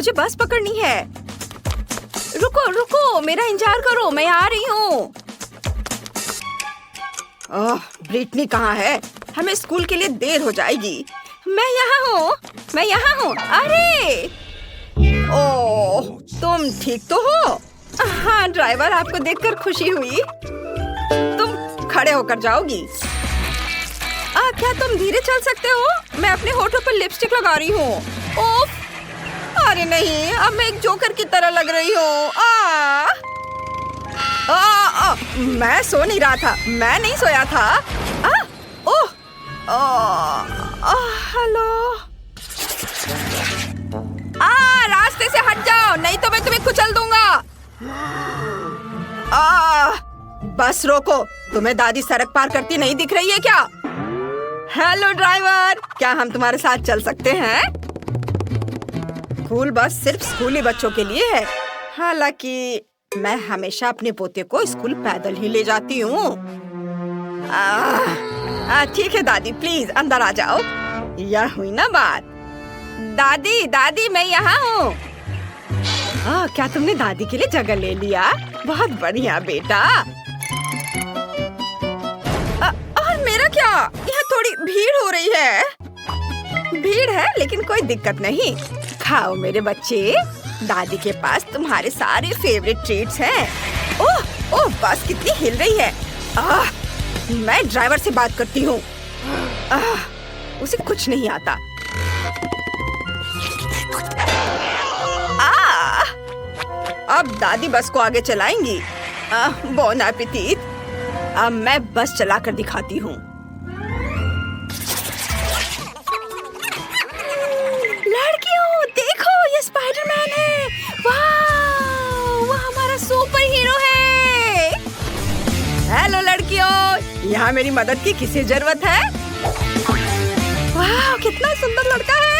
मुझे बस पकड़नी है। रुको रुको, मेरा इंतजार करो, मैं आ रही हूँ। ब्रिटनी कहाँ है? हमें स्कूल के लिए देर हो जाएगी। मैं यहाँ हूँ। अरे ओह, तुम ठीक तो हो? हाँ ड्राइवर, आपको देखकर खुशी हुई। तुम खड़े होकर जाओगी? क्या तुम धीरे चल सकते हो? मैं अपने होठों पर लिपस्टिक लगा रही हूँ। ओफ! अरे नहीं, अब मैं एक जोकर की तरह लग रही हूँ। मैं सो नहीं रहा था, मैं नहीं सोया था। हेलो। रास्ते से हट जाओ, नहीं तो मैं तुम्हें कुचल दूंगा। बस रोको, तुम्हें दादी सड़क पार करती नहीं दिख रही है क्या? हेलो ड्राइवर, क्या हम तुम्हारे साथ चल सकते हैं? स्कूल बस सिर्फ स्कूली बच्चों के लिए है। हालांकि मैं हमेशा अपने पोते को स्कूल पैदल ही ले जाती हूँ। ठीक है दादी, प्लीज अंदर आ जाओ। यह हुई ना बात। दादी मैं यहाँ हूँ। क्या तुमने दादी के लिए जगह ले लिया? बहुत बढ़िया बेटा। और मेरा क्या? यहाँ थोड़ी भीड़ हो रही है। भीड़ है लेकिन कोई दिक्कत नहीं। खाओ मेरे बच्चे, दादी के पास तुम्हारे सारे फेवरेट ट्रीट्स हैं। ओह बस कितनी हिल रही है। मैं ड्राइवर से बात करती हूँ। उसे कुछ नहीं आता। अब दादी बस को आगे चलाएंगी। Bone appétit. अब मैं बस चलाकर दिखाती हूँ। लड़कियों देखो, ये स्पाइडरमैन है। वाह, वो हमारा सुपर हीरो है। हेलो लड़कियों, यहाँ मेरी मदद की किसी जरूरत है? वाह, कितना सुंदर लड़का है।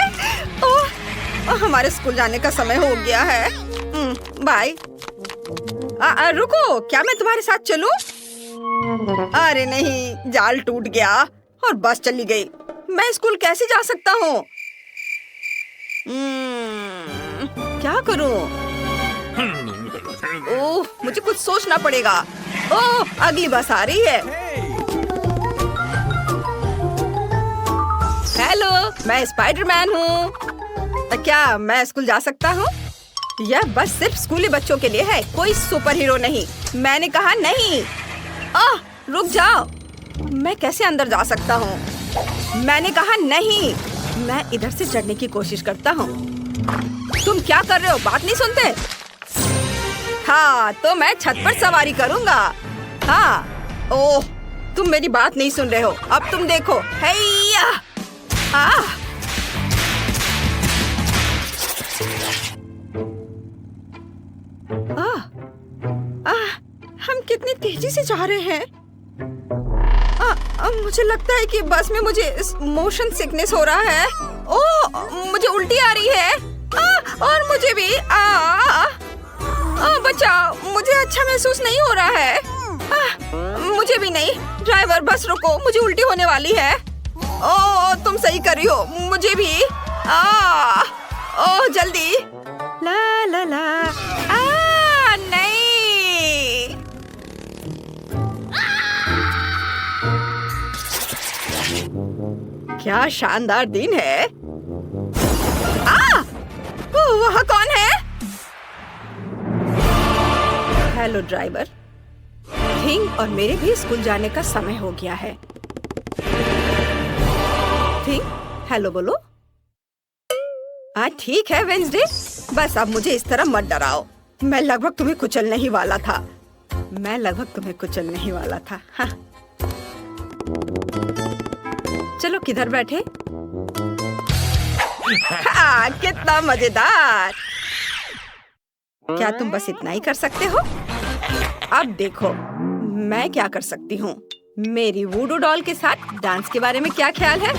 हमारे स्कूल जाने का समय हो गया है। बाय। रुको, क्या मैं तुम्हारे साथ चलूं? अरे नहीं, जाल टूट गया और बस चली गई। मैं स्कूल कैसे जा सकता हूँ? क्या करूँ? ओह, मुझे कुछ सोचना पड़ेगा। ओह, अगली बस आ रही है। हेलो, मैं स्पाइडरमैन हूँ। क्या मैं स्कूल जा सकता हूँ? यह बस सिर्फ स्कूली बच्चों के लिए है, कोई सुपर हीरो नहीं। मैंने कहा नहीं। रुक जाओ, मैं कैसे अंदर जा सकता हूँ? मैंने कहा नहीं। मैं इधर से चढ़ने की कोशिश करता हूँ। तुम क्या कर रहे हो? बात नहीं सुनते? हाँ, तो मैं छत पर सवारी करूँगा। हाँ। ओह, तुम मेरी बात नहीं सुन रहे हो। अब तुम देखो। हैया! हम कितनी तेजी से जा रहे हैं। मुझे लगता है कि बस में मुझे मोशन सिकनेस हो रहा है। ओह, मुझे उल्टी आ रही है। और मुझे भी। बचाओ, मुझे अच्छा महसूस नहीं हो रहा है। मुझे भी नहीं। ड्राइवर बस रोको, मुझे उल्टी होने वाली है। ओह, तुम सही कर रही हो, मुझे भी। ओह, जल्दी। ला ला ला। नहीं। क्या शानदार दिन है। वह कौन है? Hello driver. थिंग और मेरे भी स्कूल जाने का समय हो गया है। थिंग, हेलो बोलो। ठीक है वेंसडे, बस अब मुझे इस तरह मत डराओ। मैं लगभग तुम्हें कुचलने ही वाला था। हाँ। चलो किधर बैठे? कितना मजेदार। क्या तुम बस इतना ही कर सकते हो? अब देखो मैं क्या कर सकती हूँ। मेरी वूडू डॉल के साथ डांस के बारे में क्या ख्याल है?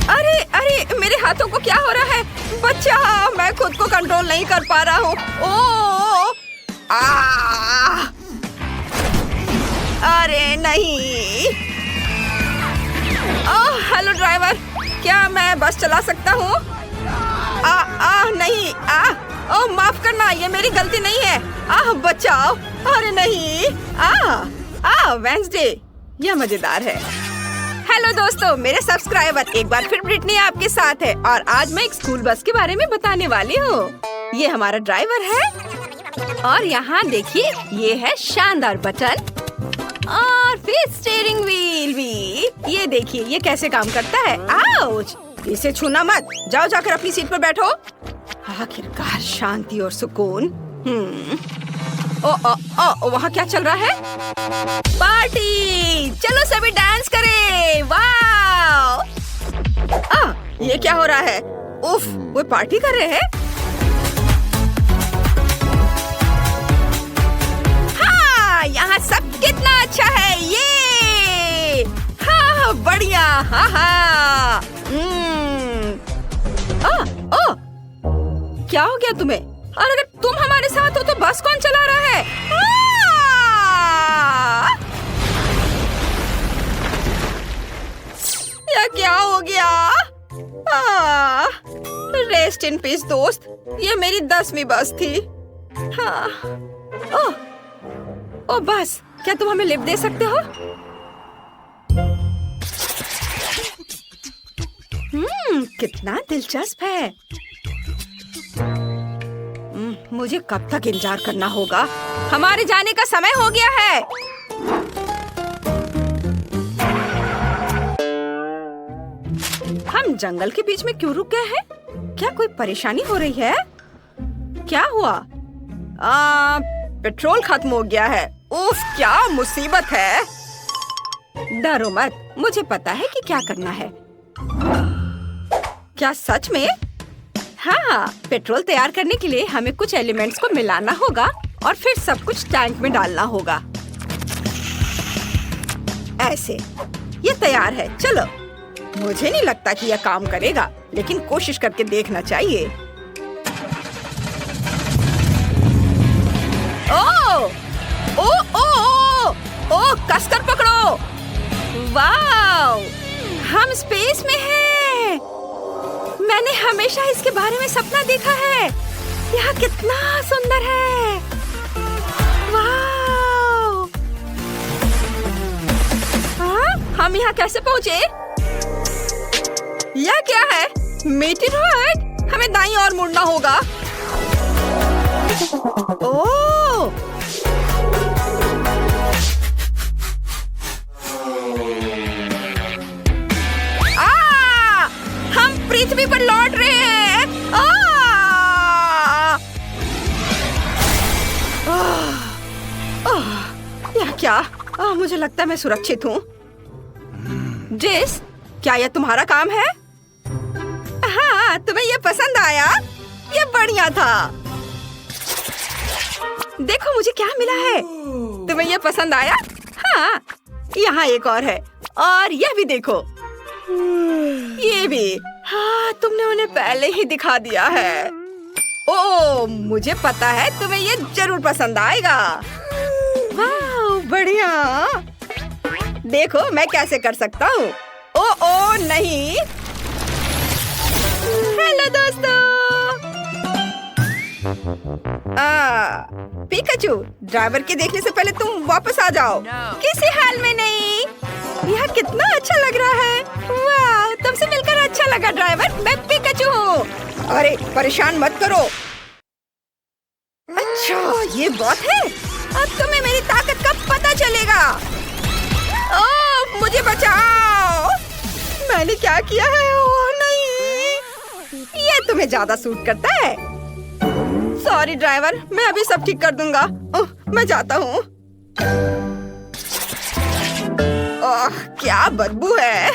अरे मेरे हाथों को क्या हो रहा है? बच्चा, मैं खुद को कंट्रोल नहीं कर पा रहा हूँ। अरे नहीं। हेलो ड्राइवर, क्या मैं बस चला सकता हूँ? नहीं, ओह माफ करना, ये मेरी गलती नहीं है। बचाओ, अरे नहीं। वेंसडे, यह मजेदार है। हेलो दोस्तों, मेरे सब्सक्राइबर, एक बार फिर ब्रिटनी आपके साथ है और आज मैं एक स्कूल बस के बारे में बताने वाली हूँ। ये हमारा ड्राइवर है और यहाँ देखिए, ये है शानदार बटन और फिर स्टीयरिंग व्हील भी। ये देखिए, ये कैसे काम करता है। आउच! इसे छूना मत, जाओ जाकर अपनी सीट पर बैठो। आखिरकार शांति और सुकून। वहाँ क्या चल रहा है? पार्टी! चलो सभी डांस करें। वाह! ये क्या हो रहा है? उफ, वो पार्टी कर रहे हैं। हाँ, यहाँ सब कितना अच्छा है। ये हाँ, बढ़िया। हाँ। क्या हो गया तुम्हें? और अगर तुम हमारे साथ हो तो बस कौन चला रहा है? या क्या हो गया? रेस्ट इन पीस दोस्त, ये मेरी 10वीं बस थी। हाँ। ओ बस, क्या तुम हमें लिफ्ट दे सकते हो? कितना दिलचस्प है। मुझे कब तक इंतजार करना होगा? हमारे जाने का समय हो गया है। हम जंगल के बीच में क्यों रुक गए हैं? क्या कोई परेशानी हो रही है? क्या हुआ? पेट्रोल खत्म हो गया है। उफ, क्या मुसीबत है। डरो मत, मुझे पता है कि क्या करना है। क्या सच में? हाँ, पेट्रोल तैयार करने के लिए हमें कुछ एलिमेंट्स को मिलाना होगा और फिर सब कुछ टैंक में डालना होगा। ऐसे, ये तैयार है। चलो। मुझे नहीं लगता कि यह काम करेगा, लेकिन कोशिश करके देखना चाहिए। ओ, कसकर पकड़ो। वाव! हम स्पेस में हैं। मैंने हमेशा इसके बारे में सपना देखा है। यह कितना सुंदर है। वाव! हम यहाँ कैसे पहुँचे? यह क्या है? मीटिंग, हमें दाईं ओर मुड़ना होगा। ओह! हम पृथ्वी पर लौट रहे हैं। यह क्या? मुझे लगता है मैं सुरक्षित हूँ। जेस, क्या यह तुम्हारा काम है? हाँ, तुम्हें यह पसंद आया? यह बढ़िया था। देखो मुझे क्या मिला है। तुम्हें यह पसंद आया? हाँ, यहाँ एक और है और यह भी देखो। ये भी। हाँ, तुमने उन्हें पहले ही दिखा दिया है। ओह, मुझे पता है तुम्हें ये जरूर पसंद आएगा। वाह, बढ़िया। देखो मैं कैसे कर सकता हूँ। ओह नहीं। हेलो दोस्तों। पिकाचू, ड्राइवर के देखने से पहले तुम वापस आ जाओ। किसी हाल में नहीं। यह कितना अच्छा लग रहा है। वाह, तुमसे मिलकर अच्छा लगा ड्राइवर। मैं पिकाचू हूँ। अरे परेशान मत करो। अच्छा, ये बात है। अब तुम्हें मेरी ताकत का पता चलेगा। ओह, मुझे बचाओ। मैंने क्या किया है? ओह नहीं, ये तुम्हें ज्यादा सूट करता है। सॉरी ड्राइवर, मैं अभी सब ठीक कर दूंगा। मैं जाता हूँ। क्या बदबू है।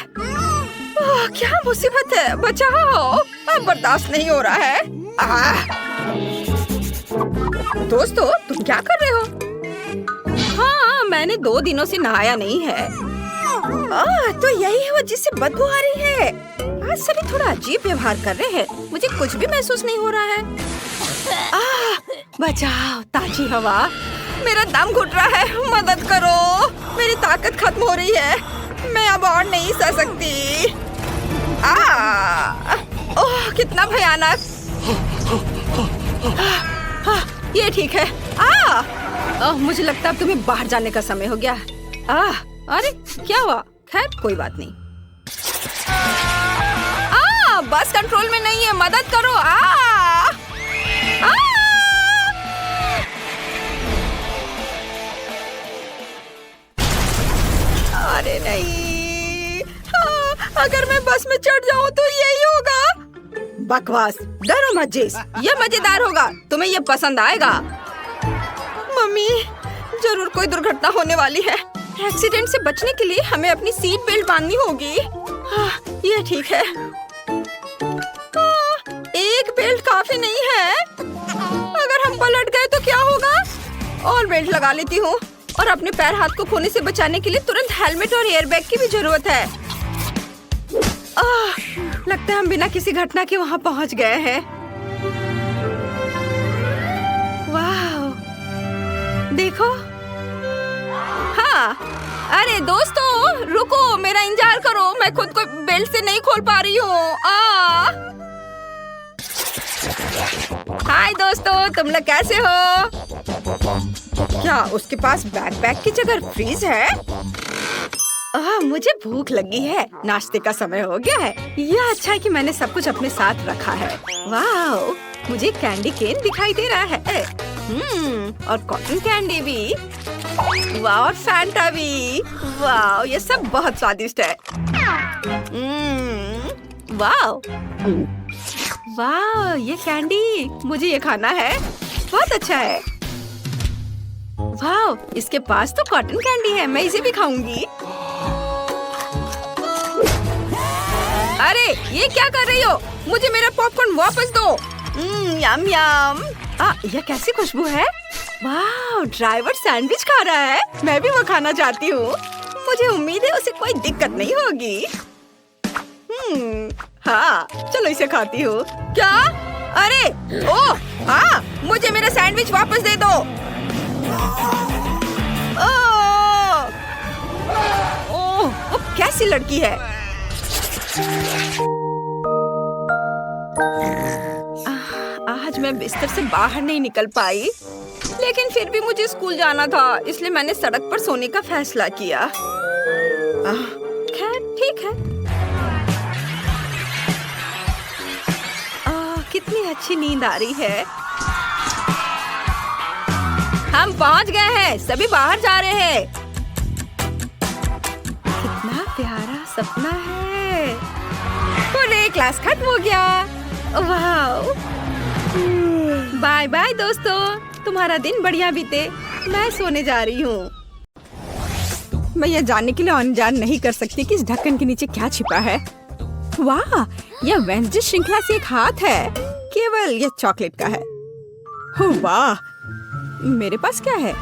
क्या मुसीबत है। बचाओ, अब बर्दाश्त नहीं हो रहा है। दोस्तों, तुम क्या कर रहे हो? हाँ, मैंने 2 दिनों से नहाया नहीं है। तो यही है वो जिससे बदबू आ रही है। आज सभी थोड़ा अजीब व्यवहार कर रहे हैं। मुझे कुछ भी महसूस नहीं हो रहा है। बचाओ, ताजी हवा। मेरा दम घुट रहा है। मदद करो, मेरी ताकत खत्म हो रही है। मैं अब और नहीं सह सकती। ओह, कितना भयानक। ये ठीक है। मुझे लगता है अब तुम्हें बाहर जाने का समय हो गया। अरे क्या हुआ? खैर कोई बात नहीं। बस कंट्रोल में नहीं है, मदद करो। अरे नहीं, अगर मैं बस में चढ़ जाऊं तो यही होगा। बकवास, डरो मत जेस, ये मजेदार होगा, तुम्हें ये पसंद आएगा। मम्मी, जरूर कोई दुर्घटना होने वाली है। एक्सीडेंट से बचने के लिए हमें अपनी सीट बेल्ट बांधनी होगी। ये ठीक है। एक बेल्ट काफी नहीं है। अगर हम पलट गए तो क्या होगा? और बेल्ट लगा लेती हूँ। और अपने पैर हाथ को खोने से बचाने के लिए तुरंत हेलमेट और एयरबैग की भी जरूरत है। लगता है हम बिना किसी घटना के वहाँ पहुँच गए हैं। वाह, देखो। हाँ, अरे दोस्तों रुको, मेरा इंतजार करो, मैं खुद को बेल्ट से नहीं खोल पा रही हूँ। हाय दोस्तों, तुम लोग कैसे हो? क्या उसके पास बैकपैक की जगह फ्रीज है? मुझे भूख लगी है, नाश्ते का समय हो गया है। यह अच्छा है कि मैंने सब कुछ अपने साथ रखा है। वाह, मुझे कैंडी केन दिखाई दे रहा है। और कॉटन कैंडी भी। वाह, और फैंटा भी। वाह, ये सब बहुत स्वादिष्ट है। वाह वाह, ये कैंडी, मुझे ये खाना है। बहुत अच्छा है। वाह, इसके पास तो कॉटन कैंडी है, मैं इसे भी खाऊंगी। अरे ये क्या कर रही हो? मुझे मेरा पॉपकॉर्न वापस दो। यम यम। यह कैसी खुशबू है? वाह, ड्राइवर सैंडविच खा रहा है। मैं भी वो खाना चाहती हूँ। मुझे उम्मीद है उसे कोई दिक्कत नहीं होगी। हाँ, चलो इसे खाती हूँ। क्या? अरे मुझे मेरा सैंडविच वापस दे दो। वो कैसी लड़की है? आज मैं बिस्तर से बाहर नहीं निकल पाई, लेकिन फिर भी मुझे स्कूल जाना था, इसलिए मैंने सड़क पर सोने का फैसला किया। खैर ठीक है। कितनी अच्छी नींद आ रही है। हम पहुंच गए हैं, सभी बाहर जा रहे हैं। कितना प्यारा सपना है। पूरे क्लास खत्म हो गया। वाह, बाय बाय दोस्तों, तुम्हारा दिन बढ़िया बीते। मैं सोने जा रही हूँ। मैं यह जानने के लिए अनजान नहीं कर सकती कि इस ढक्कन के नीचे क्या छिपा है। वाह, यह वेंसडे श्रृंखला से एक हाथ है। केवल यह चॉकलेट का है। वाह, मेरे पास क्या है?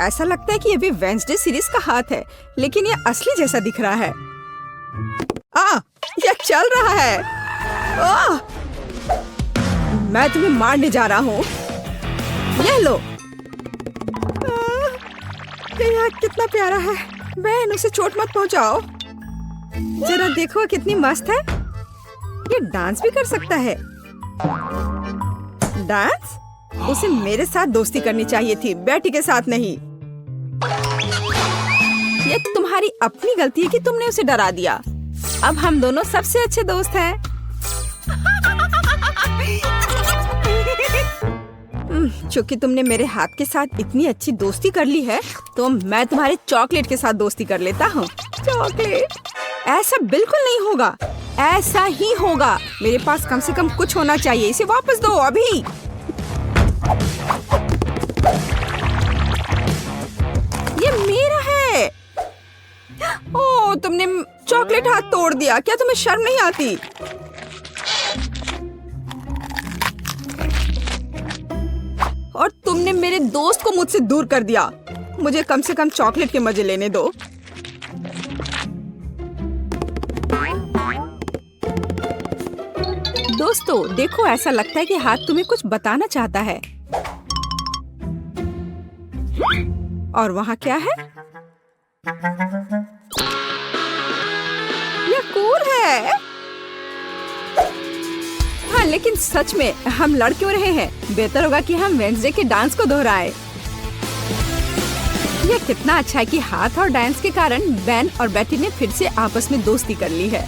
ऐसा लगता है कि यह भी वेंसडे सीरीज का हाथ है, लेकिन यह असली जैसा दिख रहा है। यह चल रहा है। मैं तुम्हें मारने जा रहा हूँ। यह लो। यह कितना प्यारा है। बहन, उसे चोट मत पहुँचाओ। जरा देखो कितनी मस्त है। ये डांस भी कर सकता है। डांस? उसे मेरे साथ दोस्ती करनी चाहिए थी, बेटी के साथ नहीं। ये तुम्हारी अपनी गलती है कि तुमने उसे डरा दिया। अब हम दोनों सबसे अच्छे दोस्त हैं। चूंकि तुमने मेरे हाथ के साथ इतनी अच्छी दोस्ती कर ली है, तो मैं तुम्हारे चॉकलेट के साथ दोस्ती कर लेता हूँ। चॉकलेट? ऐसा बिल्कुल नहीं होगा। ऐसा ही होगा। मेरे पास कम से कम कुछ होना चाहिए। इसे वापस दो अभी। ये मेरा है। तुमने चॉकलेट हाथ तोड़ दिया। क्या तुम्हें शर्म नहीं आती? और तुमने मेरे दोस्त को मुझसे दूर कर दिया। मुझे कम से कम चॉकलेट के मजे लेने दो। दोस्तों देखो, ऐसा लगता है कि हाथ तुम्हें कुछ बताना चाहता है। और वहाँ क्या है? यह कूल है। लेकिन सच में हम लड़ क्यों रहे हैं? बेहतर होगा कि हम वेडनेसडे के डांस को दोहराएं। यह कितना अच्छा है कि हाथ और डांस के कारण बेन और बेटी ने फिर से आपस में दोस्ती कर ली है।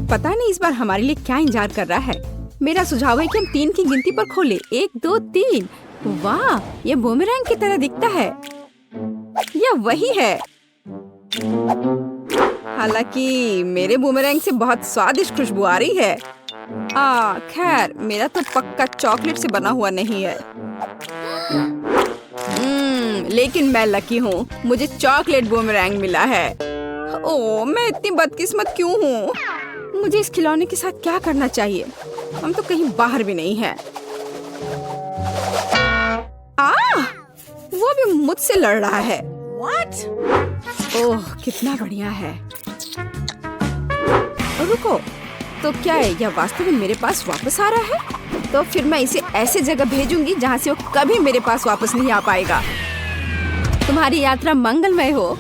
पता नहीं इस बार हमारे लिए क्या इंतजार कर रहा है। मेरा सुझाव है कि हम 3 की गिनती पर खोलें। 1 2 3। वाह, ये बूमेरैंग की तरह दिखता है। यह वही है। हालांकि मेरे बूमेरैंग से बहुत स्वादिष्ट खुशबू आ रही है। खैर, मेरा तो पक्का चॉकलेट से बना हुआ नहीं है। लेकिन मैं लकी हूँ, मुझे चॉकलेट बूमेरैंग मिला है। ओह, मैं इतनी बदकिस्मत क्यों हूँ? मुझे इस खिलौने के साथ क्या करना चाहिए? हम तो कहीं बाहर भी नहीं है। वो भी मुझसे लड़ रहा है। What? ओह, कितना बढ़िया है। रुको, तो क्या है यह वास्तव में मेरे पास वापस आ रहा है? तो फिर मैं इसे ऐसे जगह भेजूंगी जहाँ से वो कभी मेरे पास वापस नहीं आ पाएगा। तुम्हारी यात्रा मंगलमय हो।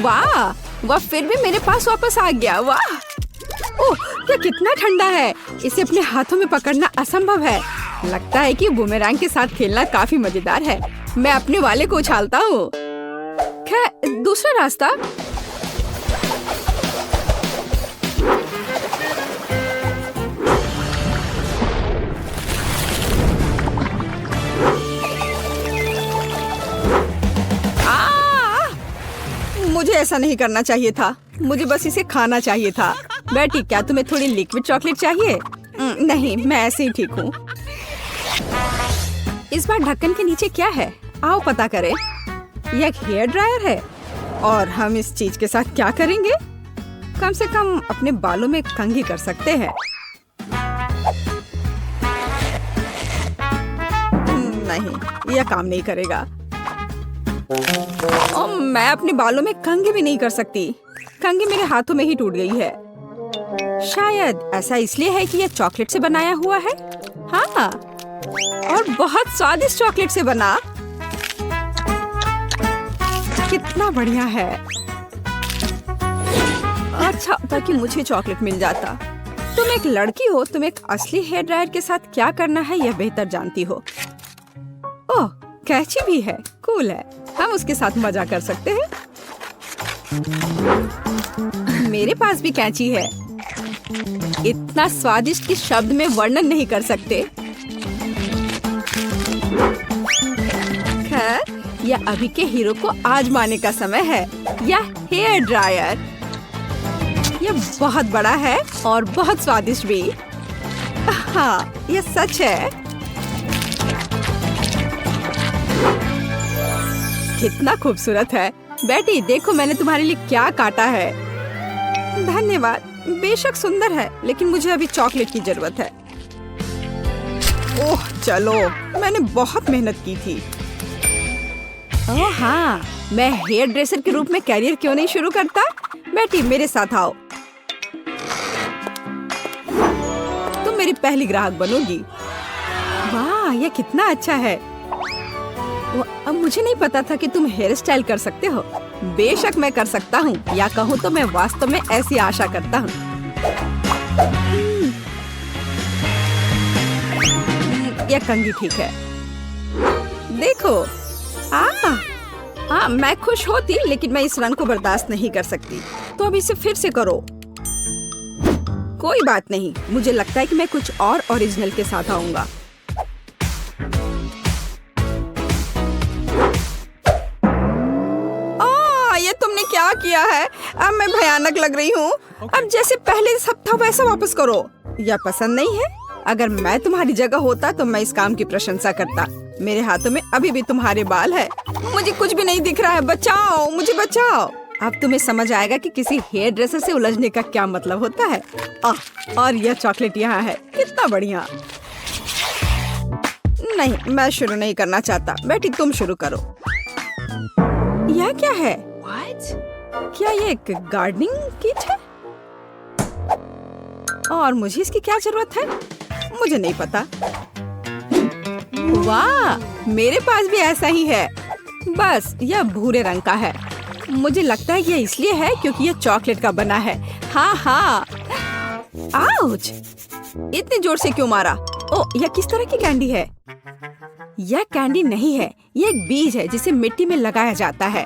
वाह, वह फिर भी मेरे पास वापस आ गया। वाह, ओह, यह कितना ठंडा है। इसे अपने हाथों में पकड़ना असंभव है। लगता है कि बूमेरैंग के साथ खेलना काफी मजेदार है। मैं अपने वाले को उछालता हूँ। खैर, दूसरा रास्ता। मुझे ऐसा नहीं करना चाहिए था। मुझे बस इसे खाना चाहिए था। बेटी, क्या तुम्हें थोड़ी लिक्विड चॉकलेट चाहिए? नहीं, मैं ऐसे ही ठीक हूँ। इस बार ढक्कन के नीचे क्या है? आओ पता करें। यह एक हेयर ड्रायर है। और हम इस चीज के साथ क्या करेंगे? कम से कम अपने बालों में कंघी कर सकते हैं। नहीं, यह काम नहीं करेगा। मैं अपने बालों में कंघी भी नहीं कर सकती। कंघी मेरे हाथों में ही टूट गई है। शायद ऐसा इसलिए है कि यह चॉकलेट से बनाया हुआ है। हाँ, और बहुत स्वादिष्ट चॉकलेट से बना। कितना बढ़िया है। अच्छा था कि मुझे चॉकलेट मिल जाता। तुम एक लड़की हो, तुम एक असली हेयर ड्रायर के साथ क्या करना है यह बेहतर जानती हो। ओह, कैची भी है। कूल है। हम उसके साथ मजा कर सकते हैं। मेरे पास भी कैंची है। इतना स्वादिष्ट कि शब्द में वर्णन नहीं कर सकते। खैर, यह अभी के हीरो को आजमाने का समय है। यह हेयर ड्रायर। यह बहुत बड़ा है और बहुत स्वादिष्ट भी। हाँ, यह सच है। कितना खूबसूरत है। बेटी, देखो मैंने तुम्हारे लिए क्या काटा है। धन्यवाद। बेशक सुंदर है, लेकिन मुझे अभी चॉकलेट की जरूरत है। ओह चलो, मैंने बहुत मेहनत की थी। ओह हाँ, मैं हेयर ड्रेसर के रूप में कैरियर क्यों नहीं शुरू करता? बेटी, मेरे साथ आओ। तुम मेरी पहली ग्राहक बनोगी। वाह, यह कितना अच्छा है। अब मुझे नहीं पता था कि तुम हेयर स्टाइल कर सकते हो। बेशक मैं कर सकता हूँ, या कहूँ तो मैं वास्तव में ऐसी आशा करता हूँ। यह कंघी ठीक है। देखो, मैं खुश होती, लेकिन मैं इस रंग को बर्दाश्त नहीं कर सकती। तो अब इसे फिर से करो। कोई बात नहीं, मुझे लगता है कि मैं कुछ और ओरिजिनल के साथ आऊंगा। ये तुमने क्या किया है? अब मैं भयानक लग रही हूँ। अब जैसे पहले सब था वैसा वापस करो। यह पसंद नहीं है? अगर मैं तुम्हारी जगह होता तो मैं इस काम की प्रशंसा करता। मेरे हाथों में अभी भी तुम्हारे बाल है। मुझे कुछ भी नहीं दिख रहा है। बचाओ, मुझे बचाओ। अब तुम्हें समझ आएगा कि किसी हेयर ड्रेसर से उलझने का क्या मतलब होता है। और यह चॉकलेट यहाँ है। कितना बढ़िया। नहीं, मैं शुरू नहीं करना चाहता। बेटी, तुम शुरू करो। यह क्या है? क्या ये एक गार्डनिंग किट है? और मुझे इसकी क्या जरूरत है? मुझे नहीं पता। वाह, मेरे पास भी ऐसा ही है, बस यह भूरे रंग का है। मुझे लगता है यह इसलिए है क्योंकि यह चॉकलेट का बना है। हाँ हाँ। आउच! इतनी जोर से क्यों मारा? ओह, यह किस तरह की कैंडी है? यह कैंडी नहीं है, यह एक बीज है जिसे मिट्टी में लगाया जाता है।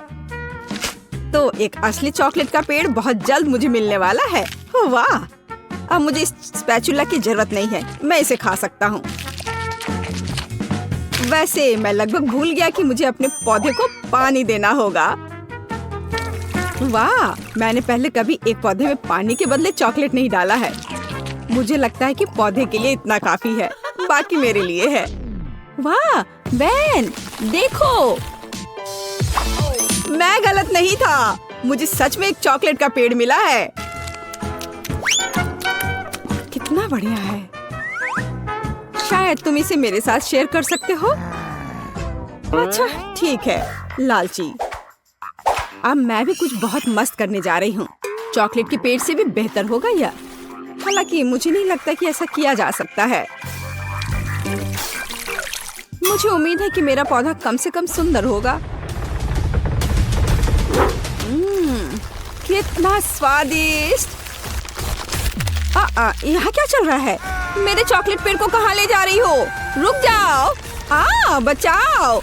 तो एक असली चॉकलेट का पेड़ बहुत जल्द मुझे मिलने वाला है। वाह! अब मुझे इस स्पैचुला की जरूरत नहीं है, मैं इसे खा सकता हूँ। वैसे मैं लगभग भूल गया कि मुझे अपने पौधे को पानी देना होगा। वाह! मैंने पहले कभी एक पौधे में पानी के बदले चॉकलेट नहीं डाला है। मुझे लगता है कि पौधे के लिए इतना काफी है, बाकी मेरे लिए है। वाह बेन, देखो, मैं गलत नहीं था। मुझे सच में एक चॉकलेट का पेड़ मिला है। कितना बढ़िया है। शायद तुम इसे मेरे साथ शेयर कर सकते हो। अच्छा ठीक है, लालची। अब मैं भी कुछ बहुत मस्त करने जा रही हूँ। चॉकलेट के पेड़ से भी बेहतर होगा यह। हालांकि मुझे नहीं लगता कि ऐसा किया जा सकता है। मुझे उम्मीद है कि मेरा पौधा कम से कम सुंदर होगा। कितना स्वादिष्ट! यहाँ क्या चल रहा है? मेरे चॉकलेट पेड़ को कहाँ ले जा रही हो? रुक जाओ! बचाओ!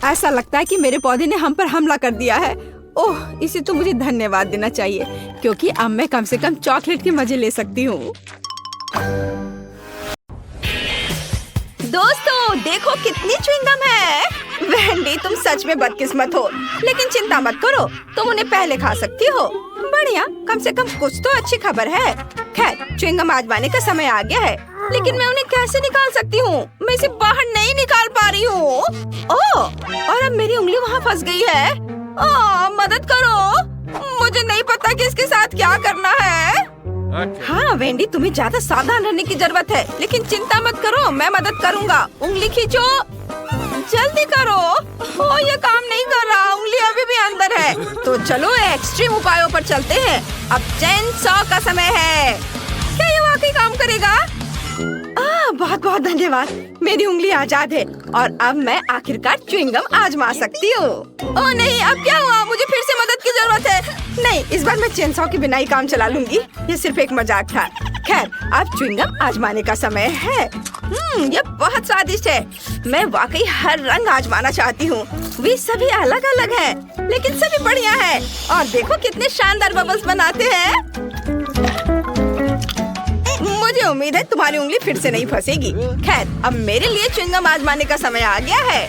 ऐसा लगता है कि मेरे पौधे ने हम पर हमला कर दिया है। ओह, इसे तो मुझे धन्यवाद देना चाहिए क्योंकि अब मैं कम से कम चॉकलेट के मजे ले सकती हूँ। दोस्तों, देखो कितनी च्युइंगम है। वेंडी, तुम सच में बदकिस्मत हो, लेकिन चिंता मत करो, तुम उन्हें पहले खा सकती हो। बढ़िया, कम से कम कुछ तो अच्छी खबर है। खैर, च्युइंगम आजमाने का समय आ गया है, लेकिन मैं उन्हें कैसे निकाल सकती हूँ? मैं इसे बाहर नहीं निकाल पा रही हूँ। ओह, और अब मेरी उंगली वहाँ फंस गई है। ओह, मदद करो, मुझे नहीं पता कि इसके साथ क्या करना है। हाँ वेंडी, तुम्हें ज्यादा सावधान रहने की जरूरत है, लेकिन चिंता मत करो, मैं मदद करूँगा। उंगली खींचो, जल्दी करो। ओह, ये काम नहीं कर रहा, उंगली अभी भी अंदर है। तो चलो एक्सट्रीम उपायों पर चलते हैं। अब चेन सॉ का समय है। क्या ये वाकई काम करेगा? बहुत बहुत धन्यवाद, मेरी उंगली आजाद है और अब मैं आखिरकार च्युइंगम आजमा सकती हूँ। ओह नहीं, अब क्या हुआ? मुझे फिर से मदद की जरूरत है। नहीं, इस बार मैं चेन सॉ की बिना ही काम चला लूंगी। ये सिर्फ एक मजाक था। खैर, अब च्युइंगम आजमाने का समय है। ये बहुत स्वादिष्ट है। मैं वाकई हर रंग आजमाना चाहती हूँ। वे सभी अलग अलग हैं, लेकिन सभी बढ़िया है। और देखो कितने शानदार बबल्स बनाते हैं। मुझे उम्मीद है तुम्हारी उंगली फिर से नहीं फंसेगी। खैर, अब मेरे लिए च्युइंगम आजमाने का समय आ गया है।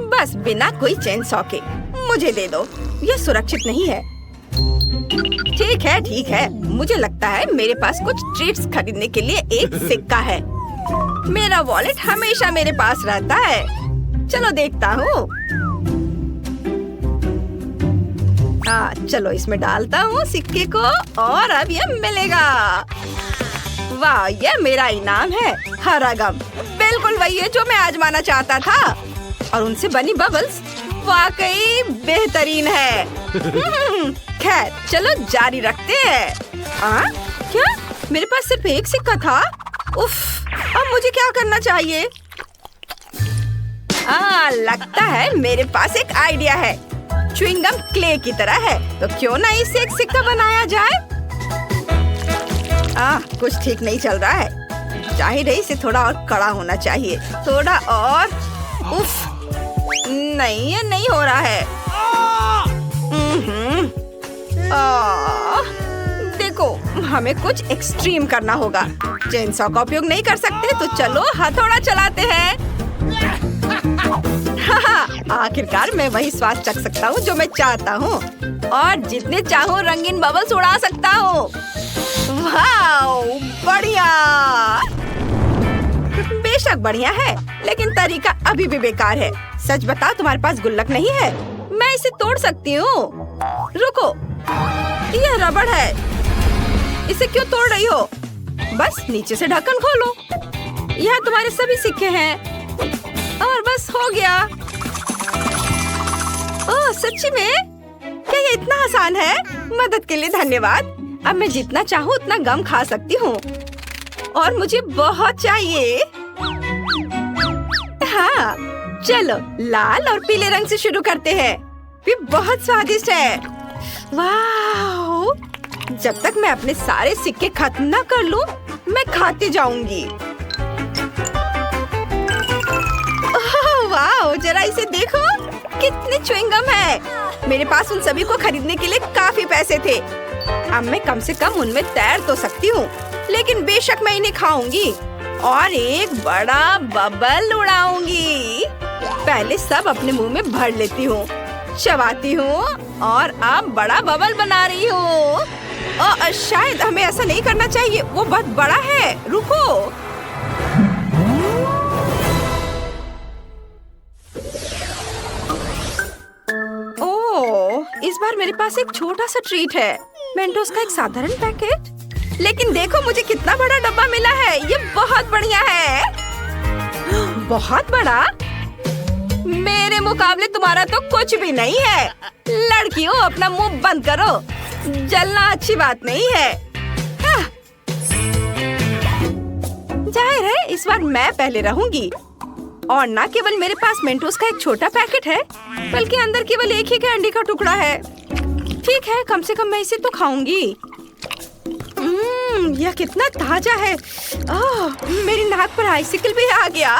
बस बिना कोई चेन सॉ के मुझे दे दो, यह सुरक्षित नहीं है। ठीक है, मुझे लगता है मेरे पास कुछ ट्रीट्स खरीदने के लिए एक सिक्का है। मेरा वॉलेट हमेशा मेरे पास रहता है। चलो देखता हूँ। चलो इसमें डालता हूँ सिक्के को और अब यह मिलेगा। वाह, यह मेरा इनाम है, हरा गम। बिल्कुल वही है जो मैं आजमाना चाहता था। और उनसे बनी बबल्स वाकई बेहतरीन है। खैर, चलो जारी रखते हैं। क्या? मेरे पास सिर्फ एक सिक्का था? उफ, अब मुझे क्या करना चाहिए? लगता है मेरे पास एक आइडिया है। च्युइंगम क्ले की तरह है, तो क्यों ना इससे एक सिक्का बनाया जाए? कुछ ठीक नहीं चल रहा है। जाहिर है इसे थोड़ा और कड़ा होना चाहिए। थोड़ा और। उफ, नहीं, ये नहीं हो रहा है। देखो, हमें कुछ एक्सट्रीम करना होगा। चेन सॉ का उपयोग नहीं कर सकते, तो चलो हथौड़ा चलाते हैं। आखिरकार मैं वही स्वाद चख सकता हूँ जो मैं चाहता हूँ और जितने चाहूँ रंगीन बबल्स उड़ा सकता हूँ। वाओ, बढ़िया! बेशक बढ़िया है, लेकिन तरीका अभी भी बेकार है। सच बताओ, तुम्हारे पास गुल्लक नहीं है? मैं इसे तोड़ सकती हूँ। रुको, यह रबड़ है, इसे क्यों तोड़ रही हो? बस नीचे से ढक्कन खोलो। यहाँ तुम्हारे सभी सिक्के हैं और बस हो गया। ओह, सच्ची में? क्या ये इतना आसान है? मदद के लिए धन्यवाद। अब मैं जितना चाहूँ उतना गम खा सकती हूँ और मुझे बहुत चाहिए। चलो लाल और पीले रंग से शुरू करते हैं। भी बहुत स्वादिष्ट है। वाह! जब तक मैं अपने सारे सिक्के खत्म न कर लूं, मैं खाती जाऊंगी। वाह! जरा इसे देखो, कितनी च्युइंगम है। मेरे पास उन सभी को खरीदने के लिए काफी पैसे थे। अब मैं कम से कम उनमें तैर तो सकती हूँ, लेकिन बेशक मैं इन्हें खाऊंगी और एक बड़ा बबल उड़ाऊंगी। पहले सब अपने मुंह में भर लेती हूँ, चबाती हूँ और अब बड़ा बबल बना रही हूँ। शायद हमें ऐसा नहीं करना चाहिए, वो बहुत बड़ा है। रुको। ओह, इस बार मेरे पास एक छोटा सा ट्रीट है। मेंटोस का एक साधारण पैकेट। लेकिन देखो मुझे कितना बड़ा डब्बा मिला है। ये बहुत बढ़िया है। बहुत बड़ा? मेरे मुकाबले तुम्हारा तो कुछ भी नहीं है। लड़कियों, अपना मुंह बंद करो। जलना अच्छी बात नहीं है। जाहिर है इस बार मैं पहले रहूंगी। और न केवल मेरे पास मेंटोस का एक छोटा पैकेट है, बल्कि अंदर केवल एक ही कैंडी का टुकड़ा है। ठीक है, कम से कम मैं इसे तो खाऊंगी। यह कितना ताजा है। मेरी नाक पर आइसिकल भी आ गया।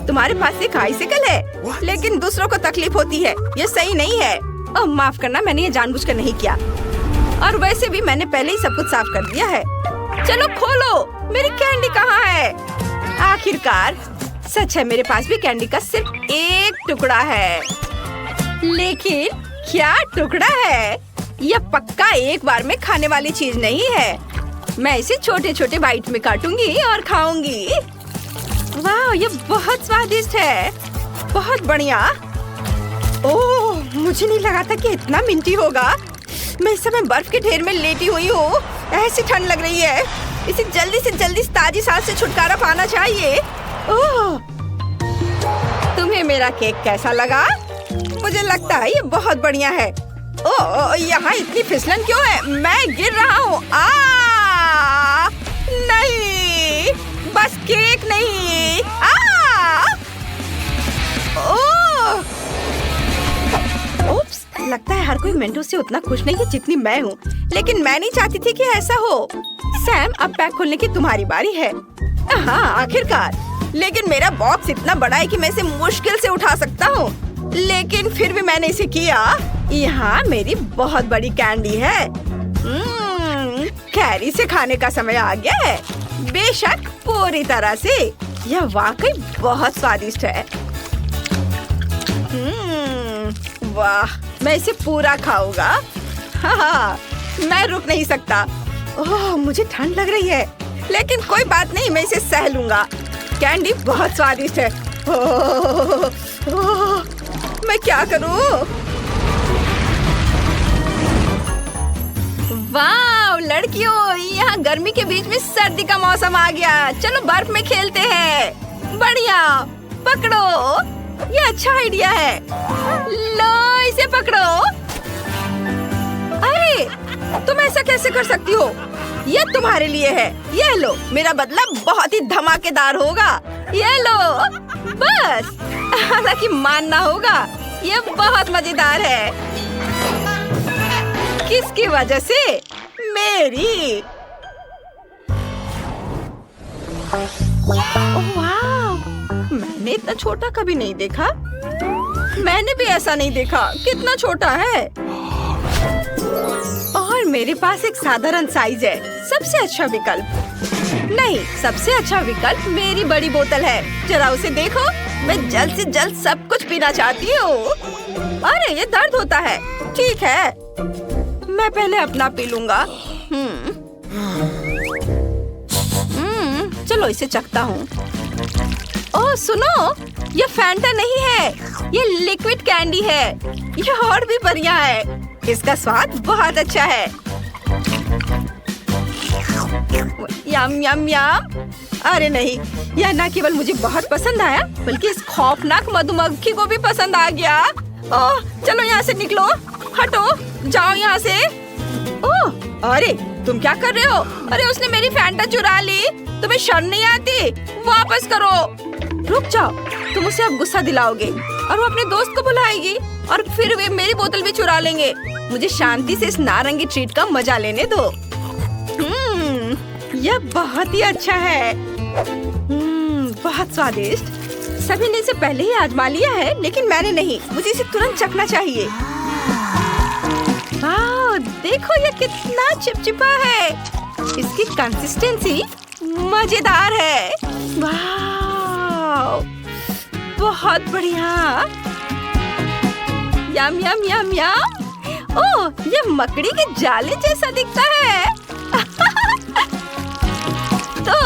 तुम्हारे पास एक आइसिकल है, लेकिन दूसरों को तकलीफ होती है। ये सही नहीं है। माफ करना, मैंने ये जानबूझकर नहीं किया। और वैसे भी मैंने पहले ही सब कुछ साफ कर दिया है। चलो खोलो, मेरी कैंडी कहाँ है? आखिरकार। सच है, मेरे पास भी कैंडी का सिर्फ एक टुकड़ा है। लेकिन क्या टुकड़ा है? यह पक्का एक बार में खाने वाली चीज नहीं है। मैं इसे छोटे छोटे बाइट में काटूंगी और खाऊंगी। वाह, ये बहुत स्वादिष्ट है। बहुत बढ़िया। ओह, मुझे नहीं लगा था कि इतना मिंटी होगा। मैं इस समय बर्फ के ढेर में लेटी हुई हूँ। ऐसी ठंड लग रही है। इसे जल्दी से जल्दी ताजी सांस से छुटकारा पाना चाहिए। ओह, तुम्हें मेरा केक कैसा लगा? मुझे लगता है ये बहुत बढ़िया है। ओह, यहाँ इतनी फिसलन क्यों है? मैं गिर रहा हूँ। नहीं, बस केक नहीं। ओप्स, लगता है हर कोई मेंटोस से उतना खुश नहीं है जितनी मैं हूँ। लेकिन मैं नहीं चाहती थी कि ऐसा हो। सैम, अब पैक खोलने की तुम्हारी बारी है। हाँ, आखिरकार। लेकिन मेरा बॉक्स इतना बड़ा है कि मैं इसे मुश्किल से उठा सकता हूँ। लेकिन फिर भी मैंने इसे किया। यहाँ मेरी बहुत बड़ी कैंडी है। कैरी से खाने का समय आ गया है। बेशक, पूरी तरह से। यह वाकई बहुत स्वादिष्ट है। वाह, मैं इसे पूरा खाऊंगा। हाँ, मैं रुक नहीं सकता। ओह, मुझे ठंड लग रही है, लेकिन कोई बात नहीं, मैं इसे सह लूंगा। कैंडी बहुत स्वादिष्ट है। मैं क्या करूं? वाह लड़कियों, यहाँ गर्मी के बीच में सर्दी का मौसम आ गया। चलो बर्फ में खेलते हैं। बढ़िया, पकड़ो। ये अच्छा आइडिया है। लो, इसे पकड़ो। अरे, तुम ऐसा कैसे कर सकती हो? ये तुम्हारे लिए है। ये लो, मेरा बदला बहुत ही धमाकेदार होगा। ये लो, बस। हालांकि मानना होगा, ये बहुत मजेदार है। किसकी वजह से? मेरी। वाह, मैंने इतना छोटा कभी नहीं देखा। मैंने भी ऐसा नहीं देखा। कितना छोटा है। और मेरे पास एक साधारण साइज है। सबसे अच्छा विकल्प। नहीं, सबसे अच्छा विकल्प मेरी बड़ी बोतल है। जरा उसे देखो। मैं जल्द से जल्द सब कुछ पीना चाहती हूँ। अरे, ये दर्द होता है। ठीक है, मैं पहले अपना पी लूंगा। चलो इसे चखता हूँ। ओह सुनो, ये फैंटा नहीं है, ये लिक्विड कैंडी है। ये और भी बढ़िया है। इसका स्वाद बहुत अच्छा है। यम यम यम। अरे नहीं, यह न केवल मुझे बहुत पसंद आया, बल्कि इस खौफनाक मधुमक्खी को भी पसंद आ गया। ओह, चलो यहाँ से निकलो। हटो, जाओ यहाँ से। ओह, अरे तुम क्या कर रहे हो? अरे उसने मेरी फैंटा चुरा ली। तुम्हें शर्म नहीं आती? वापस करो। रुक जाओ, तुम उसे अब गुस्सा दिलाओगे और वो अपने दोस्त को बुलाएगी और फिर वे मेरी बोतल भी चुरा लेंगे। मुझे शांति से इस नारंगी ट्रीट का मजा लेने दो। यह बहुत ही अच्छा है। बहुत स्वादिष्ट। सभी ने इसे पहले ही आजमा लिया है, लेकिन मैंने नहीं। मुझे इसे तुरंत चखना चाहिए। वाह, देखो ये कितना चिपचिपा है। इसकी कंसिस्टेंसी मजेदार है। वाह, बहुत बढ़िया। यम यम यम यम। ओह, ये मकड़ी के जाले जैसा दिखता है। तो